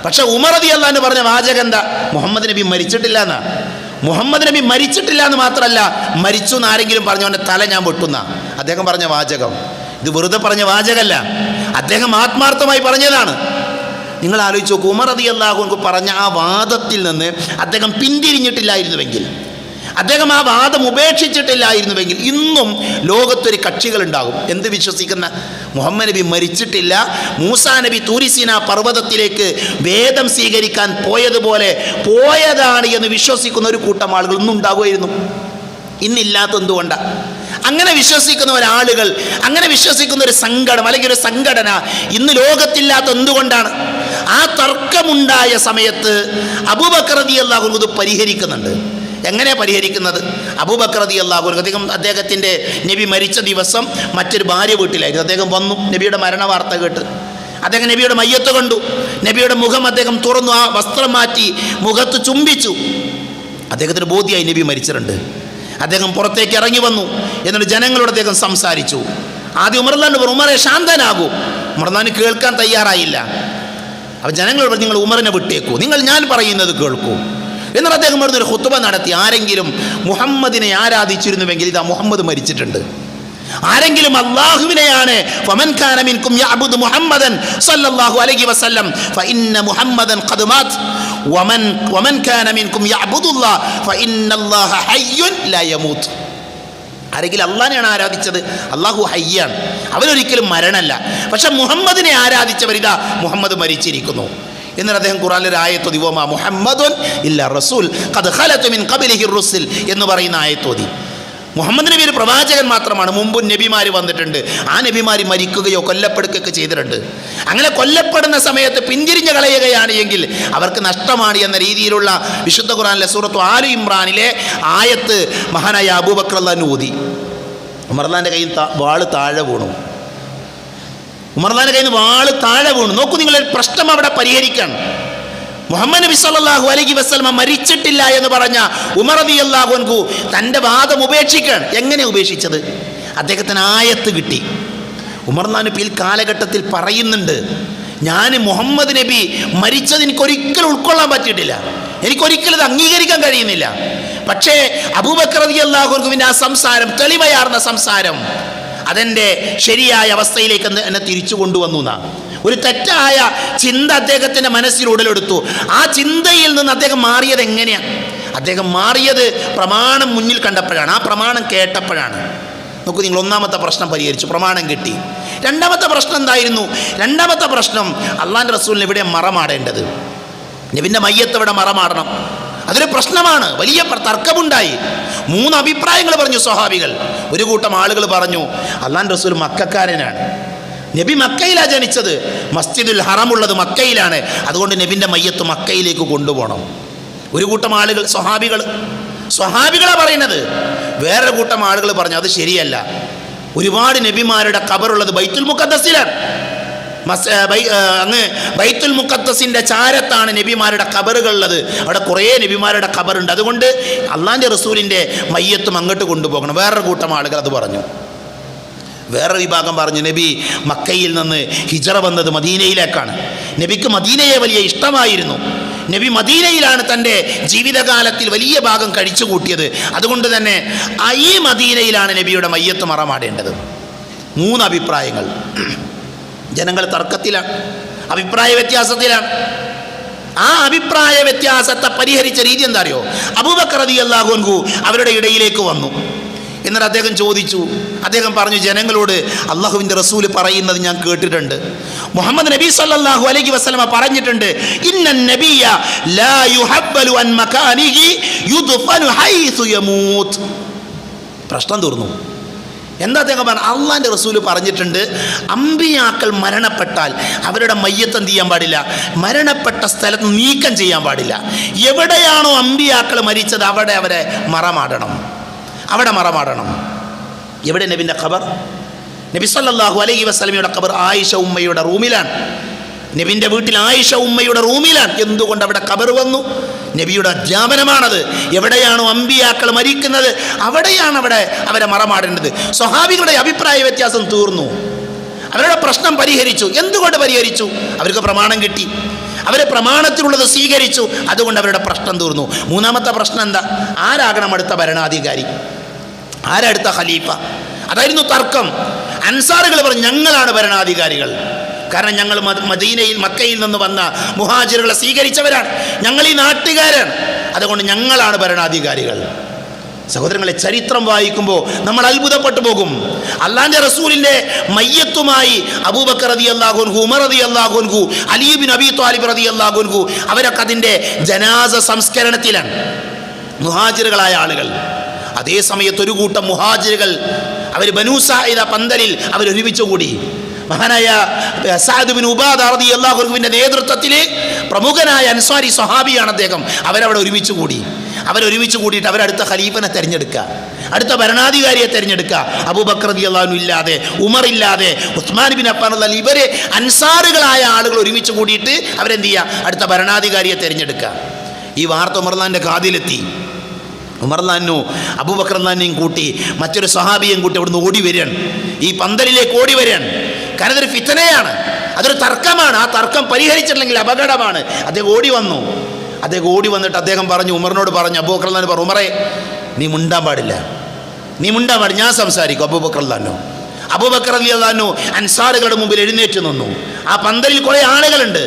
പക്ഷെ ഉമർ റളിയല്ലാഹു അൻഹു പറഞ്ഞ വാചകം എന്താ? മുഹമ്മദ് നബി മരിച്ചിട്ടില്ല എന്നാ. മുഹമ്മദ് നബി മരിച്ചിട്ടില്ല എന്ന് മാത്രമല്ല, മരിച്ചു എന്ന് ആരെങ്കിലും പറഞ്ഞവൻ്റെ തല ഞാൻ വെട്ടുന്ന അദ്ദേഹം പറഞ്ഞ വാചകം. ഇത് വെറുതെ പറഞ്ഞ വാചകമല്ല, അദ്ദേഹം ആത്മാർത്ഥമായി പറഞ്ഞതാണ്. നിങ്ങൾ ആലോചിച്ച് നോക്കൂ, ഉമർ റളിയല്ലാഹു അൻഹു പറഞ്ഞ ആ വാദത്തിൽ നിന്ന് അദ്ദേഹം പിന്തിരിഞ്ഞിട്ടില്ലായിരുന്നുവെങ്കിൽ, അദ്ദേഹം ആ വാദം ഉപേക്ഷിച്ചിട്ടില്ലായിരുന്നുവെങ്കിൽ ഇന്നും ലോകത്തൊരു കക്ഷികളുണ്ടാകും. എന്ത് വിശ്വസിക്കുന്ന? മുഹമ്മദ് നബി മരിച്ചിട്ടില്ല, മൂസാ നബി തൂരിസീന പർവ്വതത്തിലേക്ക് വേദം സ്വീകരിക്കാൻ പോയതുപോലെ പോയതാണ് എന്ന് വിശ്വസിക്കുന്ന ഒരു കൂട്ടം ആളുകൾ ഇന്നും ഉണ്ടാകുമായിരുന്നു. ഇന്നില്ലാത്ത എന്തുകൊണ്ടാണ്? അങ്ങനെ വിശ്വസിക്കുന്ന ഒരാളുകൾ, അങ്ങനെ വിശ്വസിക്കുന്ന ഒരു സംഘടന അല്ലെങ്കിൽ ഒരു സംഘടന ഇന്ന് ലോകത്തില്ലാത്ത എന്തുകൊണ്ടാണ്? ആ തർക്കമുണ്ടായ സമയത്ത് അബൂബക്കർ റളിയല്ലാഹു അൻഹു ഇത് പരിഹരിക്കുന്നുണ്ട്. എങ്ങനെ പരിഹരിക്കുന്നത്? അബൂബക്കർ റളിയല്ലാഹു അൻഹു അദ്ദേഹത്തിൻ്റെ നബി മരിച്ച ദിവസം മറ്റൊരു ഭാര്യ വീട്ടിലായിരുന്നു. അദ്ദേഹം വന്നു, നബിയുടെ മരണ വാർത്ത കേട്ട് അദ്ദേഹം നബിയുടെ മയ്യത്ത് കണ്ടു. നബിയുടെ മുഖം അദ്ദേഹം തുറന്നു, ആ വസ്ത്രം മാറ്റി മുഖത്ത് ചുംബിച്ചു. അദ്ദേഹത്തിന് ബോധ്യമായി നബി മരിച്ചിട്ടുണ്ട്. അദ്ദേഹം പുറത്തേക്ക് ഇറങ്ങി വന്നു. എന്നിട്ട് ജനങ്ങളോട് അദ്ദേഹം സംസാരിച്ചു. ആദ്യം ഉമർ റളിയല്ലാഹു അൻഹു ഉമറെ ശാന്തനാകൂ. ഉമർ റളിയല്ലാഹു അൻഹു കേൾക്കാൻ തയ്യാറായില്ല. അപ്പോൾ ജനങ്ങളോട് നിങ്ങൾ ഉമറിനെ വിട്ടേക്കൂ, നിങ്ങൾ ഞാൻ പറയുന്നത് കേൾക്കൂ. എന്നിട്ട് അദ്ദേഹം പറഞ്ഞൊരു ഖുത്ബ നടത്തി. ആരെങ്കിലും മുഹമ്മദിനെ ആരാധിച്ചിരുന്നുവെങ്കിൽ ഇതാ മുഹമ്മദ് മരിച്ചിട്ടുണ്ട്. ആരെങ്കിലും അല്ലാഹുവിനെയാണ് ഫമൻ കാന മിൻകും യഅബുദു മുഹമ്മദൻ സല്ലല്ലാഹു അലൈഹി വസല്ലം ഫഇന്ന മുഹമ്മദൻ ഖദ് മാത് വമൻ കാന മിൻകും യഅബുദുല്ലാഹ ഫഇന്നല്ലാഹ ഹയ്യുൻ ലാ യമൂത്. ആരെങ്കിലും അള്ളാഹിനെയാണ് ആരാധിച്ചത്, അള്ളാഹു ഹയ്യാണ്, അവനൊരിക്കലും മരണമല്ല. പക്ഷെ മുഹമ്മദിനെ ആരാധിച്ചവരിതാ മുഹമ്മദ് മരിച്ചിരിക്കുന്നു. എന്നിട്ട് അദ്ദേഹം ഖുർആനിൽ ഒരു ആയത്തോതി, വമാ മുഹമ്മദുൻ ഇല്ല റസൂൽ ഖദ് ഖലതു മിൻ ഖബ്ലിഹി റുസുൽ എന്ന് പറയുന്ന ആയത്തോതി. മുഹമ്മദ് നബി ഒരു പ്രവാചകൻ മാത്രമാണ്, മുമ്പും നബിമാർ വന്നിട്ടുണ്ട്. ആ നബിമാർ മരിക്കുകയോ കൊല്ലപ്പെടുകയൊക്കെ ചെയ്തിട്ടുണ്ട്. അങ്ങനെ കൊല്ലപ്പെടുന്ന സമയത്ത് പിന്തിരിഞ്ഞു കളയുകയാണ് എങ്കിൽ അവർക്ക് നഷ്ടമാണ് എന്ന രീതിയിലുള്ള വിശുദ്ധ ഖുർആനിലെ സൂറത്ത് ആലു ഇമ്രാനിലെ ആയത്ത് മഹാനായ അബൂബക്കർ റളിയല്ലാഹു അൻഹു ഓതി. ഉമർ റളിയല്ലാഹുവിൻ്റെ കയ്യിൽ വാള് താഴെ വീണു. ഉമർ റളിയല്ലാഹുവിൻ്റെ കയ്യിൽ നിന്ന് വാള് താഴെ വീണു. നോക്കൂ, നിങ്ങളൊരു പ്രശ്നം അവിടെ പരിഹരിക്കണം. മുഹമ്മദ് നബി സല്ലല്ലാഹു അലൈഹി വസല്ലം മരിച്ചിട്ടില്ല എന്ന് പറഞ്ഞ ഉമർ റളിയല്ലാഹു അൻഹു തൻ്റെ വാദം ഉപേക്ഷിക്കുകയാണ്. എങ്ങനെ ഉപേക്ഷിച്ചത്? അദ്ദേഹത്തിന് ആയത്ത് കിട്ടി. ഉമർ റളിയല്ലാഹു അൻഹു കാലഘട്ടത്തിൽ പറയുന്നുണ്ട്, ഞാൻ മുഹമ്മദ് നബി മരിച്ചത് എനിക്കൊരിക്കലും ഉൾക്കൊള്ളാൻ പറ്റിയിട്ടില്ല, എനിക്കൊരിക്കലും ഇത് അംഗീകരിക്കാൻ കഴിയുന്നില്ല. പക്ഷേ അബൂബക്കർ റളിയല്ലാഹു അൻഹുവിൻ്റെ ആ സംസാരം, തെളിമയാർന്ന സംസാരം, അതെൻ്റെ ശരിയായ അവസ്ഥയിലേക്ക് എന്നെ തിരിച്ചു കൊണ്ടുവന്നു എന്നാണ്. ഒരു തെറ്റായ ചിന്ത അദ്ദേഹത്തിൻ്റെ മനസ്സിൽ ഉടലെടുത്തു. ആ ചിന്തയിൽ നിന്ന് അദ്ദേഹം മാറിയത് എങ്ങനെയാണ്? അദ്ദേഹം മാറിയത് പ്രമാണം മുന്നിൽ കണ്ടപ്പോഴാണ്, ആ പ്രമാണം കേട്ടപ്പോഴാണ്. നോക്കൂ നിങ്ങൾ, ഒന്നാമത്തെ പ്രശ്നം പരിഹരിച്ചു, പ്രമാണം കിട്ടി. രണ്ടാമത്തെ പ്രശ്നം എന്തായിരുന്നു? രണ്ടാമത്തെ പ്രശ്നം അള്ളാഹിൻ്റെ റസൂലിന് ഇവിടെ മറമാടേണ്ടത്, നബിൻ്റെ മയ്യത്ത് ഇവിടെ മറമാടണം. അതൊരു പ്രശ്നമാണ്. വലിയ തർക്കമുണ്ടായി. 3 അഭിപ്രായങ്ങൾ പറഞ്ഞു സ്വഹാബികൾ. ഒരു കൂട്ടം ആളുകൾ പറഞ്ഞു അള്ളാഹിൻ്റെ റസൂൽ മക്കക്കാരനാണ്, നബി മക്കയിലാണ് ജനിച്ചത്, മസ്ജിദുൽ ഹറമുള്ളത് മക്കയിലാണ്, അതുകൊണ്ട് നബിൻ്റെ മയ്യത്ത് മക്കയിലേക്ക് കൊണ്ടുപോകണം. ഒരു കൂട്ടം ആളുകൾ സ്വഹാബികളാണ് പറയുന്നത്. വേറൊരു കൂട്ടം ആളുകൾ പറഞ്ഞു അത് ശരിയല്ല, ഒരുപാട് നബിമാരുടെ ഖബറുള്ളത് ബൈത്തുൽ മുഖദ്ദസിലാണ്, അങ്ങ് ബൈത്തുൽ മുഖദ്ദസിൻ്റെ ചാരത്താണ് നബിമാരുടെ ഖബറുകളുള്ളത്, അവിടെ കുറേ നബിമാരുടെ ഖബറുണ്ട്, അതുകൊണ്ട് അള്ളാഹിൻ്റെ റസൂലിൻ്റെ മയ്യത്തും അങ്ങോട്ട് കൊണ്ടുപോകണം. വേറൊരു കൂട്ടം ആളുകൾ അത് പറഞ്ഞു. വേറൊരു വിഭാഗം പറഞ്ഞു നബി മക്കയിൽ നിന്ന് ഹിജറ വന്നത് മദീനയിലേക്കാണ്, നബിക്ക് മദീനയെ വലിയ ഇഷ്ടമായിരുന്നു, നബി മദീനയിലാണ് തൻ്റെ ജീവിതകാലത്തിൽ വലിയ ഭാഗം കഴിച്ചു കൂട്ടിയത്. അതുകൊണ്ട് തന്നെ ഈ മദീനയിലാണ് നബിയുടെ മയ്യത്ത് മറമാടേണ്ടത്. 3 അഭിപ്രായങ്ങൾ. ജനങ്ങൾ തർക്കത്തിലാണ്, അഭിപ്രായ വ്യത്യാസത്തിലാണ്. ആ അഭിപ്രായ വ്യത്യാസത്തെ പരിഹരിച്ച രീതി എന്താ അറിയോ? അബൂബക്കർ റളിയല്ലാഹു അൻഹു അവരുടെ ഇടയിലേക്ക് വന്നു. എന്നിട്ട് അദ്ദേഹം ചോദിച്ചു, അദ്ദേഹം പറഞ്ഞു, ജനങ്ങളോട് അള്ളാഹുവിൻ്റെ റസൂൽ പറയുന്നത് ഞാൻ കേട്ടിട്ടുണ്ട്. മുഹമ്മദ് നബി സല്ലല്ലാഹു അലൈഹി വസല്ലമ പറഞ്ഞിട്ടുണ്ട്, ഇന്നൻ നബിയ ലാ യുഹബ്ബലു അൻ മകാനിഹി യുദ്ഫനു ഹൈസു യമൂത്ത്. പ്രശ്നം തീർന്നു. എന്താ അദ്ദേഹം പറഞ്ഞു? അള്ളാഹിൻ്റെ റസൂൽ പറഞ്ഞിട്ടുണ്ട്, അമ്പിയാക്കൾ മരണപ്പെട്ടാൽ അവരുടെ മയ്യത്ത് എന്ത് ചെയ്യാൻ പാടില്ല? മരണപ്പെട്ട സ്ഥലത്ത് നീക്കം ചെയ്യാൻ പാടില്ല. എവിടെയാണോ അമ്പിയാക്കൾ മരിച്ചത് അവിടെ അവരെ മറമാടണം, അവിടെ മറമാടണം. എവിടെ നബിൻ്റെ ഖബർ? നബി സല്ലല്ലാഹു അലൈഹി വസല്ലമയുടെ ഖബർ ആയിഷ ഉമ്മയുടെ റൂമിലാണ്. നബിൻ്റെ വീട്ടിൽ ആയിഷ ഉമ്മയുടെ റൂമിലാണ്. എന്തുകൊണ്ട് അവിടെ ഖബർ വന്നു? നബിയുടെ അധ്യാപനമാണത്. എവിടെയാണോ അമ്പിയാക്കൾ മരിക്കുന്നത് അവിടെയാണ് അവരെ മറമാടേണ്ടത്. സ്വഹാബികളുടെ അഭിപ്രായ വ്യത്യാസം തീർന്നു. അവരുടെ പ്രശ്നം പരിഹരിച്ചു. എന്തുകൊണ്ട് പരിഹരിച്ചു? അവർക്ക് പ്രമാണം കിട്ടി, അവരെ പ്രമാണത്തിലുള്ളത് സ്വീകരിച്ചു. അതുകൊണ്ട് അവരുടെ പ്രശ്നം തീർന്നു. 3ാമത്തെ പ്രശ്നം എന്താ? ആരാകണം അടുത്ത ഭരണാധികാരി? ആരടുത്ത ഖലീഫ? അതായിരുന്നു തർക്കം. അൻസാറുകൾ പറഞ്ഞു, ഞങ്ങളാണ് ഭരണാധികാരികൾ. കാരണം ഞങ്ങൾ മക്കയിൽ നിന്ന് വന്ന മുഹാജിറുകളെ സ്വീകരിച്ചവരാണ്, ഞങ്ങൾ ഈ നാട്ടുകാരാണ്, അതുകൊണ്ട് ഞങ്ങളാണ് ഭരണാധികാരികൾ. സഹോദരങ്ങളെ, ചരിത്രം വായിക്കുമ്പോൾ നമ്മൾ അത്ഭുതപ്പെട്ടു പോകും. അള്ളാഹിൻ്റെ റസൂലിൻ്റെ മയ്യത്തുമായി അബൂബക്കർ റളിയല്ലാഹു അൻഹു, ഉമർ റളിയല്ലാഹു അൻഹു, അലി ഇബ്നു അബീ ത്വാലിബ് റളിയല്ലാഹു അൻഹു അവരൊക്കെ അതിൻ്റെ ജനാസ സംസ്കരണത്തിലാണ്, മുഹാജിറുകളായ ആളുകൾ. അതേ സമയത്ത് ഒരു കൂട്ടം മുഹാജിറുകൾ അവർ ബനൂ സായിദ പന്തലിൽ അവരൊരുമിച്ച് കൂടി. മഹാനായ സഅദ് ബിൻ ഉബാദ റളിയല്ലാഹു അൻഹുവിൻ്റെ നേതൃത്വത്തിൽ പ്രമുഖനായ അൻസാരി സ്വഹാബിയാണ് അദ്ദേഹം. അവരവിടെ ഒരുമിച്ച് കൂടി. അവരൊരുമിച്ച് കൂടിയിട്ട് അവരടുത്ത ഖലീഫനെ തിരഞ്ഞെടുക്കുക, അടുത്ത ഭരണാധികാരിയെ തിരഞ്ഞെടുക്കുക. അബൂബക്കർ റളിയല്ലാഹു അൻഹു ഇല്ലാതെ, ഉമർ ഇല്ലാതെ, ഉസ്മാൻ ബിൻ അഫ്ഫാൻ റളിയല്ലാഹു ഇവരെ അൻസാറുകളായ ആളുകൾ ഒരുമിച്ച് കൂടിയിട്ട് അവരെന്ത് ചെയ്യുക? അടുത്ത ഭരണാധികാരിയെ തിരഞ്ഞെടുക്കുക. ഈ വാർത്ത ഉമർലാൻ്റെ കാതിലെത്തി. ഉമർലാനു അബൂബക്കർ റളിയല്ലാഹുവിനെയും കൂട്ടി മറ്റൊരു സ്വഹാബിയെയും കൂട്ടി അവിടുന്ന് ഓടി വരികയാണ്, ഈ പന്തലിലേക്ക് ഓടി വരികയാണ്. കാരണം ഇതൊരു ഫിത്നയാണ്, അതൊരു തർക്കമാണ്. ആ തർക്കം പരിഹരിച്ചിട്ടില്ലെങ്കിൽ അപകടമാണ്. അദ്ദേഹം ഓടി വന്നു. അദ്ദേഹം ഓടി വന്നിട്ട് അദ്ദേഹം പറഞ്ഞു, ഉമറിനോട് പറഞ്ഞു, അബൂബക്കർ റളിയല്ലാഹു പറഞ്ഞു, ഉമറേ നീ മുണ്ടാൻ പാടില്ല, നീ മുണ്ടാൻ പാടില്ല, ഞാൻ സംസാരിക്കും. അബൂബക്കർ റളിയല്ലാഹു അൻസാറുകളുടെ മുമ്പിൽ എഴുന്നേറ്റ് നിന്നു. ആ പന്തലിൽ കുറേ ആളുകളുണ്ട്.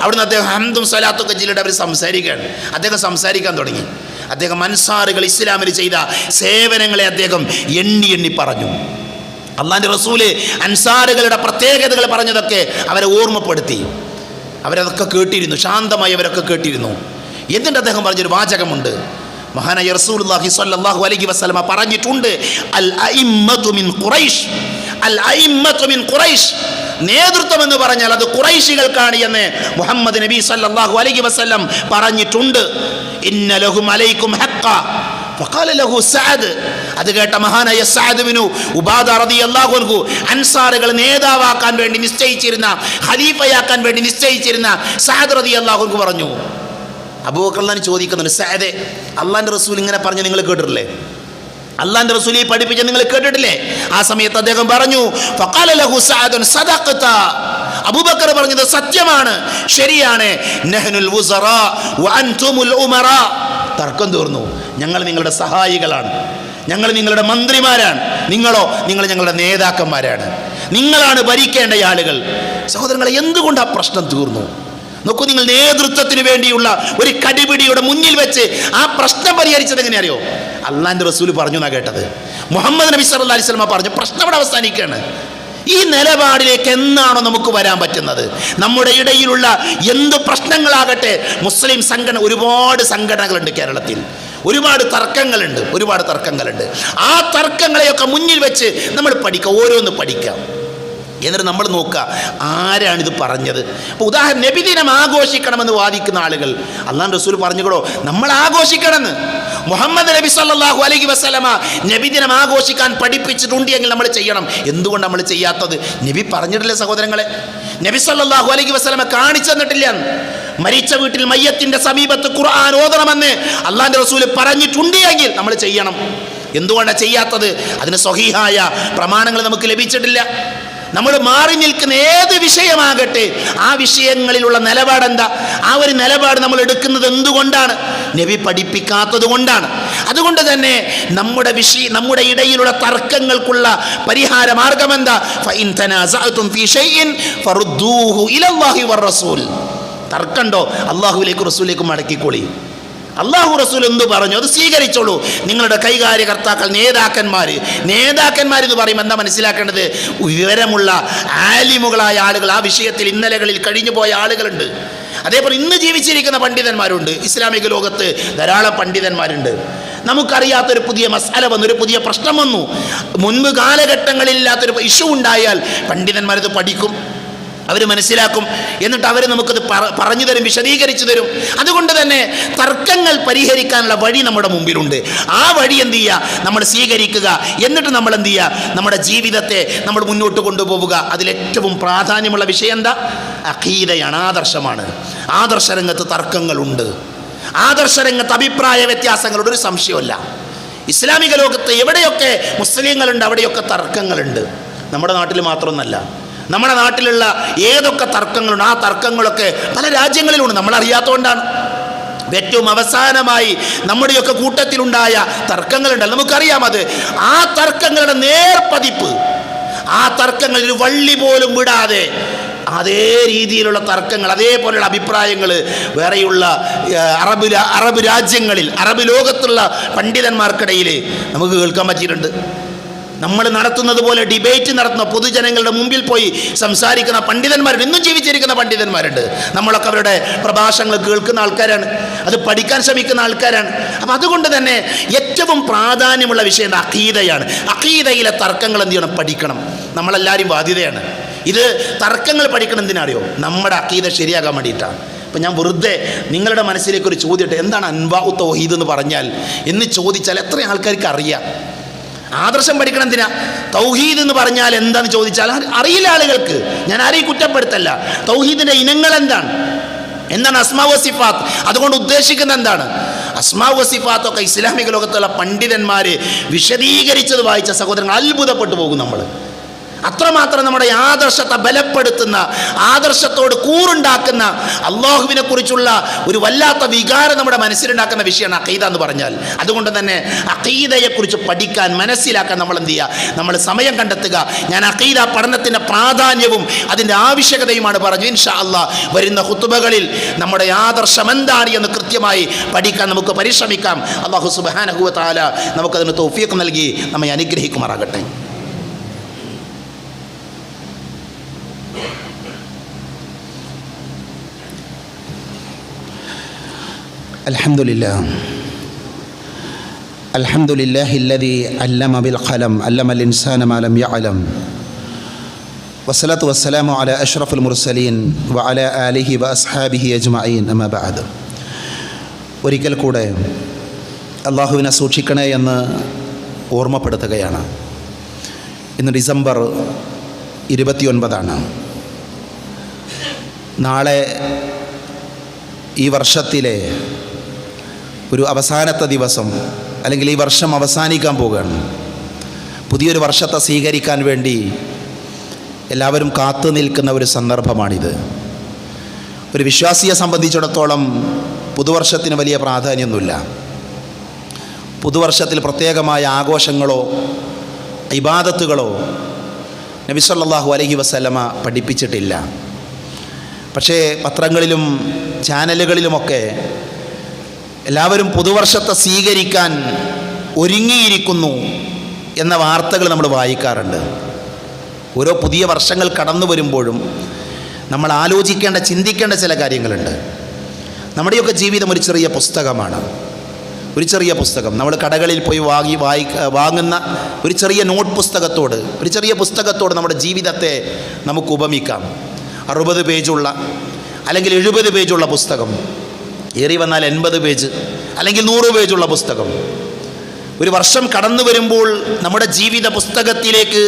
അവിടുന്ന് അദ്ദേഹം ഹംദും സലാത്തൊക്കെ ചൊല്ലിയിട്ട് അവർ സംസാരിക്കുകയാണ്. അദ്ദേഹം സംസാരിക്കാൻ തുടങ്ങി. അദ്ദേഹം അൻസാറുകൾ ഇസ്ലാമിൽ ചെയ്ത സേവനങ്ങളെ അദ്ദേഹം എണ്ണി എണ്ണി പറഞ്ഞു. അള്ളാഹിൻ്റെ റസൂല് അൻസാറുകളുടെ പ്രത്യേകതകൾ പറഞ്ഞതൊക്കെ അവരെ ഓർമ്മപ്പെടുത്തി. അവരതൊക്കെ കേട്ടിരുന്നു, ശാന്തമായി അവരൊക്കെ കേട്ടിരുന്നു. എന്നിട്ട് അദ്ദേഹം പറഞ്ഞൊരു വാചകമുണ്ട്. മഹാനായ റസൂലുള്ളാഹി സ്വല്ലല്ലാഹു അലൈഹി വസല്ലമ പറഞ്ഞിട്ടുണ്ട്, അൽ അഇമ്മതു മിൻ ഖുറൈശ്, അൽ അഇമ്മതു മിൻ ഖുറൈശ്, നേതൃത്വം എന്ന് പറഞ്ഞാൽ അത് ഖുറൈശികൾക്കാണ് എന്ന് മുഹമ്മദ് നബി സല്ലല്ലാഹു അലൈഹി വസല്ലം പറഞ്ഞിട്ടുണ്ട്. ഇന്ന ലഹും അലൈക്കും ഹഖ്ഖ ഫഖാല ലഹു സഅദ്. അത് കേട്ട മഹാനായ സഅദ് ബിൻ ഉബാദ റളിയല്ലാഹു അൻഹു അൻസാറുകൾ നേതാവാക്കാൻ വേണ്ടി നിശ്ചയിച്ചിരുന്ന, ഖലീഫയാക്കാൻ വേണ്ടി നിശ്ചയിച്ചിരുന്ന സഅദ് റളിയല്ലാഹു അൻഹു പറഞ്ഞു. അബൂബക്കർ റളിയല്ലാഹു ചോദിക്കുന്നുണ്ട്, സഅദേ അള്ളാഹിൻ്റെ റസൂൽ ഇങ്ങനെ പറഞ്ഞ് നിങ്ങൾ കേട്ടിട്ടില്ലേ? അള്ളാഹിൻ്റെ റസൂൽ ഈ പഠിപ്പിച്ച നിങ്ങൾ കേട്ടിട്ടില്ലേ? ആ സമയത്ത് അദ്ദേഹം പറഞ്ഞു, ഫഖാല ലഹു സഅദുൻ സദഖത. അബൂബക്കർ പറഞ്ഞത് സത്യമാണ്, ശരിയാണ്. നഹ്നുൽ വുസറാ വ അൻതുമുൽ ഉമറാ. തർക്കം തീർന്നു. ഞങ്ങൾ നിങ്ങളുടെ സഹായികളാണ്, ഞങ്ങൾ നിങ്ങളുടെ മന്ത്രിമാരാണ്, നിങ്ങൾ ഞങ്ങളുടെ നേതാക്കന്മാരാണ്, നിങ്ങളാണ് ഭരിക്കേണ്ട ആളുകൾ. സഹോദരങ്ങളെ, എന്തുകൊണ്ട് ആ പ്രശ്നം തീർന്നു? നോക്കൂ, നിങ്ങൾ നേതൃത്വത്തിന് വേണ്ടിയുള്ള ഒരു കടിപിടിയുടെ മുന്നിൽ വെച്ച് ആ പ്രശ്നം പരിഹരിച്ചത് എങ്ങനെ അറിയോ? അള്ളാഹിൻ്റെ റസൂൽ പറഞ്ഞു എന്നാ കേട്ടത്. മുഹമ്മദ് നബി സല്ലല്ലാഹു അലൈഹി വസല്ലം പറഞ്ഞു, പ്രശ്നം അവിടെ അവസാനിക്കുകയാണ്. ഈ നിലപാടിലേക്ക് എന്നാണോ നമുക്ക് വരാൻ പറ്റുന്നത്? നമ്മുടെ ഇടയിലുള്ള എന്ത് പ്രശ്നങ്ങളാകട്ടെ, മുസ്ലിം സംഘടന, ഒരുപാട് സംഘടനകളുണ്ട് കേരളത്തിൽ, ഒരുപാട് തർക്കങ്ങളുണ്ട്. ആ തർക്കങ്ങളെയൊക്കെ മുന്നിൽ വെച്ച് നമ്മൾ പഠിക്കുക, ഓരോന്ന് പഠിക്കാം. എന്നിട്ട് നമ്മൾ നോക്കുക ആരാണിത് പറഞ്ഞത്. ഇപ്പോൾ ഉദാഹരണം, നബിദിനം ആഘോഷിക്കണമെന്ന് വാദിക്കുന്ന ആളുകൾ, അല്ലാഹുവിൻ്റെ റസൂൽ പറഞ്ഞുകൂടോ നമ്മൾ ആഘോഷിക്കണമെന്ന്? മുഹമ്മദ് നബി സല്ലല്ലാഹു അലൈഹി വസല്ലമ നബിദിനം ആഘോഷിക്കാൻ പഠിപ്പിച്ചിട്ടുണ്ട് എങ്കിൽ നമ്മൾ ചെയ്യണം. എന്തുകൊണ്ട് നമ്മൾ ചെയ്യാത്തത്? നബി പറഞ്ഞിട്ടില്ല സഹോദരങ്ങളെ, നബി സല്ലല്ലാഹു അലൈഹി വസല്ലമ കാണിച്ചു തന്നിട്ടില്ല. മരിച്ച വീട്ടിൽ മയ്യത്തിൻ്റെ സമീപത്ത് ഖുർആൻ ഓതണമെന്ന് അല്ലാഹുവിൻ്റെ റസൂൽ പറഞ്ഞിട്ടുണ്ട് എങ്കിൽ നമ്മൾ ചെയ്യണം. എന്തുകൊണ്ടാണ് ചെയ്യാത്തത്? അതിന് സ്വഹീഹായ പ്രമാണങ്ങൾ നമുക്ക് ലഭിച്ചിട്ടില്ല. നമ്മൾ മാറി നിൽക്കുന്ന ഏത് വിഷയമാകട്ടെ ആ വിഷയങ്ങളിലുള്ള നിലപാടെന്താ? ആ ഒരു നിലപാട് നമ്മൾ എടുക്കുന്നത് എന്തുകൊണ്ടാണ്? നബി പഠിപ്പിക്കാത്തത് കൊണ്ടാണ്. അതുകൊണ്ട് തന്നെ നമ്മുടെ ഇടയിലുള്ള തർക്കങ്ങൾക്കുള്ള പരിഹാര മാർഗം എന്താ? ഫഇൻ തനാസഅതും ഫീ ഷൈഇൻ ഫറുദ്ദൂഹു ഇലല്ലാഹി വറസൂൽ. തർക്കണ്ടോ? അല്ലാഹുവിലേക്കും റസൂലിലേക്കും മടക്കിക്കോളി. അള്ളാഹു റസൂൽ എന്തു പറഞ്ഞു അത് സ്വീകരിച്ചോളൂ. നിങ്ങളുടെ കൈകാര്യകർത്താക്കൾ, നേതാക്കന്മാർ എന്ന് പറയുമ്പോൾ എന്താ മനസ്സിലാക്കേണ്ടത്? വിവരമുള്ള ആലിമുകളായ ആളുകൾ, ആ വിഷയത്തിൽ ഇന്നലകളിൽ കഴിഞ്ഞു പോയ ആളുകളുണ്ട്. അതേപോലെ ഇന്ന് ജീവിച്ചിരിക്കുന്ന പണ്ഡിതന്മാരുണ്ട്. ഇസ്ലാമിക ലോകത്ത് ധാരാളം പണ്ഡിതന്മാരുണ്ട്. നമുക്കറിയാത്തൊരു പുതിയ മസാല വന്നു, ഒരു പുതിയ പ്രശ്നം വന്നു, മുൻപ് കാലഘട്ടങ്ങളിലില്ലാത്തൊരു ഇഷ്യൂ ഉണ്ടായാൽ പണ്ഡിതന്മാരത് പഠിക്കും, അവർ മനസ്സിലാക്കും, എന്നിട്ട് അവർ നമുക്കത് പറഞ്ഞു തരും, വിശദീകരിച്ചു തരും. അതുകൊണ്ട് തന്നെ തർക്കങ്ങൾ പരിഹരിക്കാനുള്ള വഴി നമ്മുടെ മുമ്പിലുണ്ട്. ആ വഴി എന്ത് ചെയ്യുക? നമ്മൾ സ്വീകരിക്കുക. എന്നിട്ട് നമ്മൾ എന്ത് ചെയ്യുക? നമ്മുടെ ജീവിതത്തെ നമ്മൾ മുന്നോട്ട് കൊണ്ടുപോവുക. അതിലേറ്റവും പ്രാധാന്യമുള്ള വിഷയം എന്താ? അഖീദയാണ്, ആദർശമാണ്. ആദർശരംഗത്ത് തർക്കങ്ങളുണ്ട്, ആദർശരംഗത്ത് അഭിപ്രായ വ്യത്യാസങ്ങളുടെ ഒരു സംശയമല്ല. ഇസ്ലാമിക ലോകത്ത് എവിടെയൊക്കെ മുസ്ലിങ്ങളുണ്ട് അവിടെയൊക്കെ തർക്കങ്ങളുണ്ട്. നമ്മുടെ നാട്ടിൽ മാത്രമൊന്നല്ല, നമ്മുടെ നാട്ടിലുള്ള ഏതൊക്കെ തർക്കങ്ങളുണ്ട് ആ തർക്കങ്ങളൊക്കെ പല രാജ്യങ്ങളിലുണ്ട്, നമ്മളറിയാത്തതുകൊണ്ടാണ്. ഏറ്റവും അവസാനമായി നമ്മുടെയൊക്കെ കൂട്ടത്തിലുണ്ടായ തർക്കങ്ങളുണ്ട്, നമുക്കറിയാം. അത് ആ തർക്കങ്ങളുടെ നേർപതിപ്പ്, ആ തർക്കങ്ങൾ ഒരു വള്ളി പോലും വിടാതെ അതേ രീതിയിലുള്ള തർക്കങ്ങൾ, അതേപോലെയുള്ള അഭിപ്രായങ്ങൾ വേറെയുള്ള അറബ് രാജ്യങ്ങളിൽ, അറബ് ലോകത്തുള്ള പണ്ഡിതന്മാർക്കിടയിൽ നമുക്ക് കേൾക്കാൻ പറ്റിയിട്ടുണ്ട്. നമ്മൾ നടത്തുന്നത് പോലെ ഡിബേറ്റ് നടത്തുന്ന, പൊതുജനങ്ങളുടെ മുമ്പിൽ പോയി സംസാരിക്കുന്ന പണ്ഡിതന്മാരുണ്ട്, ഇന്നും ജീവിച്ചിരിക്കുന്ന പണ്ഡിതന്മാരുണ്ട്. നമ്മളൊക്കെ അവരുടെ പ്രഭാഷണങ്ങൾ കേൾക്കുന്ന ആൾക്കാരാണ്, അത് പഠിക്കാൻ ശ്രമിക്കുന്ന ആൾക്കാരാണ്. അപ്പം അതുകൊണ്ട് തന്നെ ഏറ്റവും പ്രാധാന്യമുള്ള വിഷയം അഖീദയാണ്. അഖീദയിലെ തർക്കങ്ങൾ എന്ത് ചെയ്യണം? പഠിക്കണം. നമ്മളെല്ലാവരും ബാധ്യതയാണ്. ഇത് തർക്കങ്ങൾ പഠിക്കണം എന്തിനറിയോ? നമ്മുടെ അഖീദ ശരിയാകാൻ വേണ്ടിയിട്ടാണ്. അപ്പം ഞാൻ വെറുതെ നിങ്ങളുടെ മനസ്സിലേക്ക് ഒരു ചോദ്യം ഇട്ട്, എന്താണ് അൻവാഉ തൗഹീദ് എന്ന് പറഞ്ഞാൽ എന്ന് ചോദിച്ചാൽ എത്ര ആൾക്കാർക്ക് അറിയാം? ആദർശം പഠിക്കണം എന്തിനാ? തൗഹീദ് എന്ന് പറഞ്ഞാൽ എന്താണെന്ന് ചോദിച്ചാൽ അറിയില്ല ആളുകൾക്ക്. ഞാൻ ആരെയും കുറ്റപ്പെടുത്തല്ല. തൗഹീദിൻ്റെ ഇനങ്ങൾ എന്താണ് അസ്മാ വ സിഫാത്ത്? അതുകൊണ്ട് ഉദ്ദേശിക്കുന്നത് എന്താണ്? അസ്മാ വ സിഫാത്തൊക്കെ ഇസ്ലാമിക ലോകത്തുള്ള പണ്ഡിതന്മാർ വിശദീകരിച്ചത് വായിച്ച സഹോദരങ്ങൾ അത്ഭുതപ്പെട്ടു പോകും. നമ്മൾ അത്രമാത്രം നമ്മുടെ ആദർശത്തെ ബലപ്പെടുത്തുന്ന, ആദർശത്തോട് കൂറുണ്ടാക്കുന്ന, അള്ളാഹുവിനെ കുറിച്ചുള്ള ഒരു വല്ലാത്ത വികാരം നമ്മുടെ മനസ്സിലുണ്ടാക്കുന്ന വിഷയമാണ് അഖീദ എന്ന് പറഞ്ഞാൽ. അതുകൊണ്ട് തന്നെ അഖീദയെക്കുറിച്ച് പഠിക്കാൻ, മനസ്സിലാക്കാൻ നമ്മൾ എന്ത് ചെയ്യുക? നമ്മൾ സമയം കണ്ടെത്തുക. ഞാൻ അഖീദ പഠനത്തിൻ്റെ പ്രാധാന്യവും അതിൻ്റെ ആവശ്യകതയുമാണ് പറഞ്ഞു. ഇൻഷാ അല്ലാഹ് വരുന്ന ഖുതുബകളിൽ നമ്മുടെ ആദർശം എന്താണ് എന്ന് കൃത്യമായി പഠിക്കാൻ നമുക്ക് പരിശ്രമിക്കാം. അല്ലാഹു സുബ്ഹാനഹു വ തആല നമുക്കതിന് തൗഫീഖ് നൽകി നമ്മെ അനുഗ്രഹിക്കുമാറാകട്ടെ.
അൽഹംദുലില്ലാഹില്ലദീ അല്ലമ ബിൽ ഖലം അല്ലമൽ ഇൻസാന മാ ലം യഅലം വസ്സലാത്തു വസ്സലാമു അലാ അഷ്റഫുൽ മുർസലീൻ വഅലാ ആലിഹി വഅസ്ഹാബിഹി അജ്മഈൻ അമ്മാ ബഅദ്. ഒരിക്കൽ കൂടെ അള്ളാഹുവിനെ സൂക്ഷിക്കണേ എന്ന് ഓർമ്മപ്പെടുത്തുകയാണ്. ഇന്ന് ഡിസംബർ 29. നാളെ ഈ വർഷത്തിലെ ഒരു അവസാനത്തെ ദിവസം, അല്ലെങ്കിൽ ഈ വർഷം അവസാനിക്കാൻ പോവുകയാണ്. പുതിയൊരു വർഷത്തെ സ്വീകരിക്കാൻ വേണ്ടി എല്ലാവരും കാത്തു നിൽക്കുന്ന ഒരു സന്ദർഭമാണിത്. ഒരു വിശ്വാസിയെ സംബന്ധിച്ചിടത്തോളം പുതുവർഷത്തിന് വലിയ പ്രാധാന്യമൊന്നുമില്ല. പുതുവർഷത്തിൽ പ്രത്യേകമായ ആഘോഷങ്ങളോ ഇബാദത്തുകളോ നബി സല്ലല്ലാഹു അലൈഹി വസല്ലമ പഠിപ്പിച്ചിട്ടില്ല. പക്ഷേ പത്രങ്ങളിലും ചാനലുകളിലുമൊക്കെ എല്ലാവരും പുതുവർഷത്തെ സ്വീകരിക്കാൻ ഒരുങ്ങിയിരിക്കുന്നു എന്ന വാർത്തകൾ നമ്മൾ വായിക്കാറുണ്ട്. ഓരോ പുതിയ വർഷങ്ങൾ കടന്നു വരുമ്പോഴും നമ്മൾ ആലോചിക്കേണ്ട, ചിന്തിക്കേണ്ട ചില കാര്യങ്ങളുണ്ട്. നമ്മുടെയൊക്കെ ജീവിതം ഒരു ചെറിയ പുസ്തകമാണ്. ഒരു ചെറിയ പുസ്തകം നമ്മൾ കടകളിൽ പോയി വാങ്ങുന്ന ഒരു ചെറിയ നോട്ട് പുസ്തകത്തോട്, ഒരു ചെറിയ പുസ്തകത്തോട് നമ്മുടെ ജീവിതത്തെ നമുക്ക് ഉപമിക്കാം. 60 പേജുള്ള അല്ലെങ്കിൽ 70 പേജുള്ള പുസ്തകം, ഏറി വന്നാൽ 80 പേജ് അല്ലെങ്കിൽ 100 പേജുള്ള പുസ്തകം. ഒരു വർഷം കടന്നു വരുമ്പോൾ നമ്മുടെ ജീവിത പുസ്തകത്തിലേക്ക്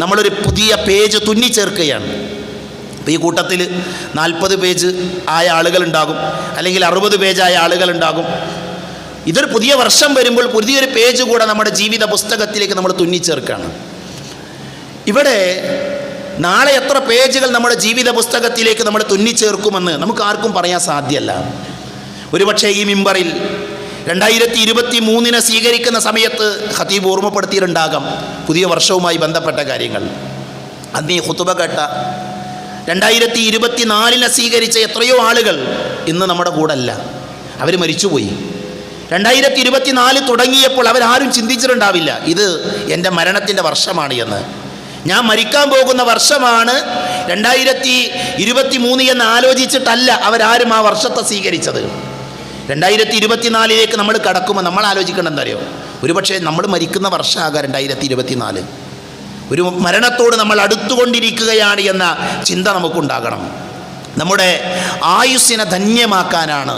നമ്മളൊരു പുതിയ പേജ് തുന്നിച്ചേർക്കുകയാണ്. അപ്പോൾ ഈ കൂട്ടത്തിൽ 40 പേജ് ആയ ആളുകളുണ്ടാകും, അല്ലെങ്കിൽ 60 പേജായ ആളുകളുണ്ടാകും. ഇതൊരു പുതിയ വർഷം വരുമ്പോൾ പുതിയൊരു പേജ് കൂടെ നമ്മുടെ ജീവിത പുസ്തകത്തിലേക്ക് നമ്മൾ തുന്നിച്ചേർക്കുകയാണ്. ഇവിടെ
നാളെ എത്ര പേജുകൾ നമ്മുടെ ജീവിത പുസ്തകത്തിലേക്ക് നമ്മൾ തുന്നിച്ചേർക്കുമെന്ന് നമുക്ക് ആർക്കും പറയാൻ സാധ്യമല്ല. ഒരുപക്ഷെ ഈ മിമ്പറിൽ 2023 സ്വീകരിക്കുന്ന സമയത്ത് ഖതീബ് ഓർമ്മപ്പെടുത്തിയിട്ടുണ്ടാകാം പുതിയ വർഷവുമായി ബന്ധപ്പെട്ട കാര്യങ്ങൾ. അന്ന് ഈ ഖുതുബ കേട്ട 2024 സ്വീകരിച്ച എത്രയോ ആളുകൾ ഇന്ന് നമ്മുടെ കൂടെ അല്ല, അവർ മരിച്ചുപോയി. 2024 തുടങ്ങിയപ്പോൾ അവരാരും ചിന്തിച്ചിട്ടുണ്ടാവില്ല ഇത് എൻ്റെ മരണത്തിൻ്റെ വർഷമാണ് എന്ന്. ഞാൻ മരിക്കാൻ പോകുന്ന വർഷമാണ് 2023 എന്ന് ആലോചിച്ചിട്ടല്ല അവരാരും ആ വർഷത്തെ സ്വീകരിച്ചത്. 2024 നമ്മൾ കടക്കുമ്പോൾ നമ്മൾ ആലോചിക്കേണ്ട എന്താ അറിയോ, ഒരുപക്ഷെ നമ്മൾ മരിക്കുന്ന വർഷമാകാം 2024. ഒരു മരണത്തോട് നമ്മൾ അടുത്തുകൊണ്ടിരിക്കുകയാണ് എന്ന ചിന്ത നമുക്കുണ്ടാകണം. നമ്മുടെ ആയുസ്സിനെ ധന്യമാക്കാനാണ്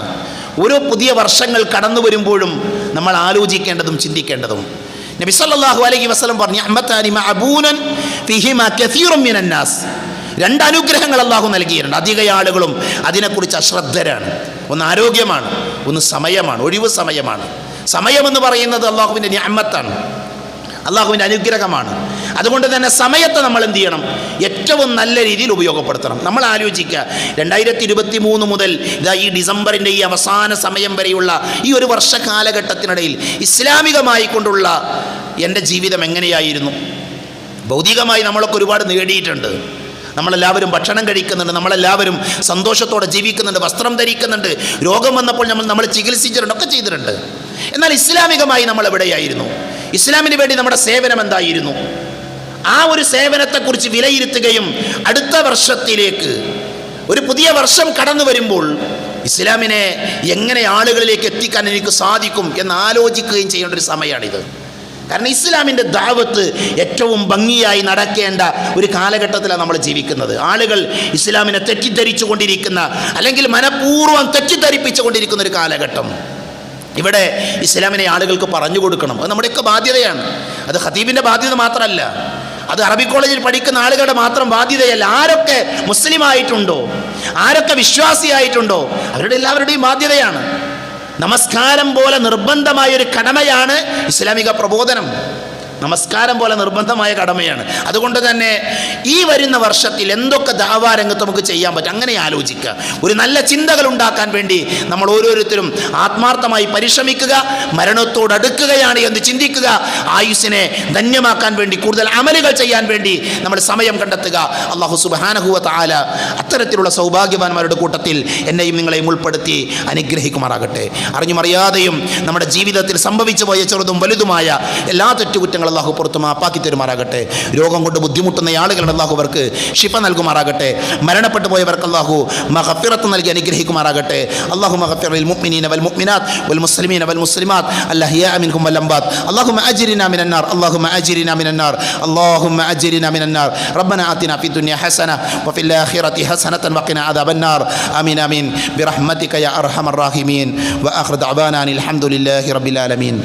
ഓരോ പുതിയ വർഷങ്ങൾ കടന്നു വരുമ്പോഴും നമ്മൾ ആലോചിക്കേണ്ടതും ചിന്തിക്കേണ്ടതും. നബി സല്ലല്ലാഹു അലൈഹി വസല്ലം പറഞ്ഞു, അഹ്മത്താനി മഅബൂനൻ ഫീഹിമാ കസീറുൻ മിനൻ നാസ്. 2 അനുഗ്രഹങ്ങൾ അല്ലാഹു നൽകിയിട്ടുണ്ട്. അധിക ആളുകളും അതിനെക്കുറിച്ച് അശ്രദ്ധരാണ്. ഒന്ന് ആരോഗ്യമാണ്, ഒന്ന് സമയമാണ്, ഒഴിവ് സമയമാണ്. സമയമെന്ന് പറയുന്നത് അല്ലാഹുവിൻ്റെ നിഅമത്താണ്, അല്ലാഹുവിൻ്റെ അനുഗ്രഹമാണ്. അതുകൊണ്ട് തന്നെ സമയത്തെ നമ്മൾ എന്ത് ചെയ്യണം, ഏറ്റവും നല്ല രീതിയിൽ ഉപയോഗപ്പെടുത്തണം. നമ്മൾ ആലോചിക്കുക 2023 മുതൽ ഇതാ ഈ ഡിസംബറിൻ്റെ ഈ അവസാന സമയം വരെയുള്ള ഈ ഒരു വർഷ കാലഘട്ടത്തിനിടയിൽ ഇസ്ലാമികമായി കൊണ്ടുള്ള എൻ്റെ ജീവിതം എങ്ങനെയായിരുന്നു. ഭൗതികമായി നമ്മളൊക്കെ ഒരുപാട് നേടിയിട്ടുണ്ട്. നമ്മളെല്ലാവരും ഭക്ഷണം കഴിക്കുന്നുണ്ട്, നമ്മളെല്ലാവരും സന്തോഷത്തോടെ ജീവിക്കുന്നുണ്ട്, വസ്ത്രം ധരിക്കുന്നുണ്ട്, രോഗം വന്നപ്പോൾ നമ്മൾ ചികിത്സിച്ചിട്ടുണ്ട്, ഒക്കെ ചെയ്തിട്ടുണ്ട്. എന്നാൽ ഇസ്ലാമികമായി നമ്മൾ എവിടെയായിരുന്നു? ഇസ്ലാമിന് വേണ്ടി നമ്മുടെ സേവനം എന്തായിരുന്നു? ആ ഒരു സേവനത്തെക്കുറിച്ച് വിലയിരുത്തുകയും അടുത്ത വർഷത്തിലേക്ക് ഒരു പുതിയ വർഷം കടന്നു വരുമ്പോൾ ഇസ്ലാമിനെ എങ്ങനെ ആളുകളിലേക്ക് എത്തിക്കാൻ എനിക്ക് സാധിക്കും എന്ന് ആലോചിക്കുകയും ചെയ്യേണ്ട ഒരു സമയമാണിത്. കാരണം ഇസ്ലാമിൻ്റെ ദഅവത്ത് ഏറ്റവും ഭംഗിയായി നടക്കേണ്ട ഒരു കാലഘട്ടത്തിലാണ് നമ്മൾ ജീവിക്കുന്നത്. ആളുകൾ ഇസ്ലാമിനെ തെറ്റിദ്ധരിച്ചു കൊണ്ടിരിക്കുന്ന, അല്ലെങ്കിൽ മനഃപൂർവ്വം തെറ്റിദ്ധരിപ്പിച്ചു കൊണ്ടിരിക്കുന്ന ഒരു കാലഘട്ടം. ഇവിടെ ഇസ്ലാമിനെ ആളുകൾക്ക് പറഞ്ഞു കൊടുക്കണം, അത് നമ്മുടെയൊക്കെ ബാധ്യതയാണ്. അത് ഖതീബിൻ്റെ ബാധ്യത മാത്രമല്ല, അത് അറബി കോളേജിൽ പഠിക്കുന്ന ആളുകളുടെ മാത്രം ബാധ്യതയല്ല. ആരൊക്കെ മുസ്ലിം ആയിട്ടുണ്ടോ, ആരൊക്കെ വിശ്വാസിയായിട്ടുണ്ടോ, അവരുടെ എല്ലാവരുടെയും ബാധ്യതയാണ്. നമസ്കാരം പോലെ നിർബന്ധമായൊരു കടമയാണ് ഇസ്ലാമിക പ്രബോധനം. നമസ്കാരം പോലെ നിർബന്ധമായ കടമയാണ്. അതുകൊണ്ട് തന്നെ ഈ വരുന്ന വർഷത്തിൽ എന്തൊക്കെ ദഅവാ രംഗത്ത് നമുക്ക് ചെയ്യാൻ പറ്റും, അങ്ങനെ ആലോചിക്കുക. ഒരു നല്ല ചിന്തകൾ ഉണ്ടാക്കാൻ വേണ്ടി നമ്മൾ ഓരോരുത്തരും ആത്മാർത്ഥമായി പരിശ്രമിക്കുക. മരണത്തോടടുക്കുകയാണ് എന്ന് ചിന്തിക്കുക. ആയുസ്സിനെ ധന്യമാക്കാൻ വേണ്ടി കൂടുതൽ അമലുകൾ ചെയ്യാൻ വേണ്ടി നമ്മൾ സമയം കണ്ടെത്തുക. അല്ലാഹു സുബ്ഹാനഹു വ തആല അത്തരത്തിലുള്ള സൗഭാഗ്യവാന്മാരുടെ കൂട്ടത്തിൽ എന്നെയും നിങ്ങളെയും ഉൾപ്പെടുത്തി അനുഗ്രഹിക്കുമാറാകട്ടെ. അറിഞ്ഞുമറിയാതെയും നമ്മുടെ ജീവിതത്തിൽ സംഭവിച്ചു പോയ ചെറുതും വലുതുമായ എല്ലാ തെറ്റുകുറ്റങ്ങളും അല്ലാഹു പുറത്ത് മാപ്പാക്കി തരുമാറാകട്ടെ. രോഗം കൊണ്ട് ബുദ്ധിമുട്ടുന്ന ആളുകളുടെ അല്ലാഹു അവർക്ക് ശിഫ നൽകുമാറാകട്ടെ. മരണപ്പെട്ടു പോയവർക്ക് അല്ലാഹു മഗ്ഫിറത്ത് നൽകി അനുഗ്രഹിക്കുമാറാകട്ടെ. അല്ലാഹുമ്മ ഗഫിർ ലിൽ മുഅ്മിനീന വൽ മുഅ്മിനാത്ത് വൽ മുസ്ലിമീന വൽ മുസ്ലിമാത്ത് അൽഅഹ്യാഅ മിൻഹും വൽ അംവാത്ത്. അല്ലാഹുമ്മ അജ്രിനാ മിനൻ നാർ, അല്ലാഹുമ്മ അജ്രിനാ മിനൻ നാർ, അല്ലാഹുമ്മ അജ്രിനാ മിനൻ നാർ. റബ്ബനാ ആതിനാ ഫിദ് ദുനിയ ഹസന വഫിൽ ആഖിറതി ഹസനതൻ വഖിനാ അദാബൻ നാർ. ആമീൻ ആമീൻ ബിറഹ്മതിക യാ അർഹമർ റഹീമീൻ. വആഖിറു ദഅവാനാ അൽഹംദുലില്ലാഹി റബ്ബിൽ ആലമീൻ.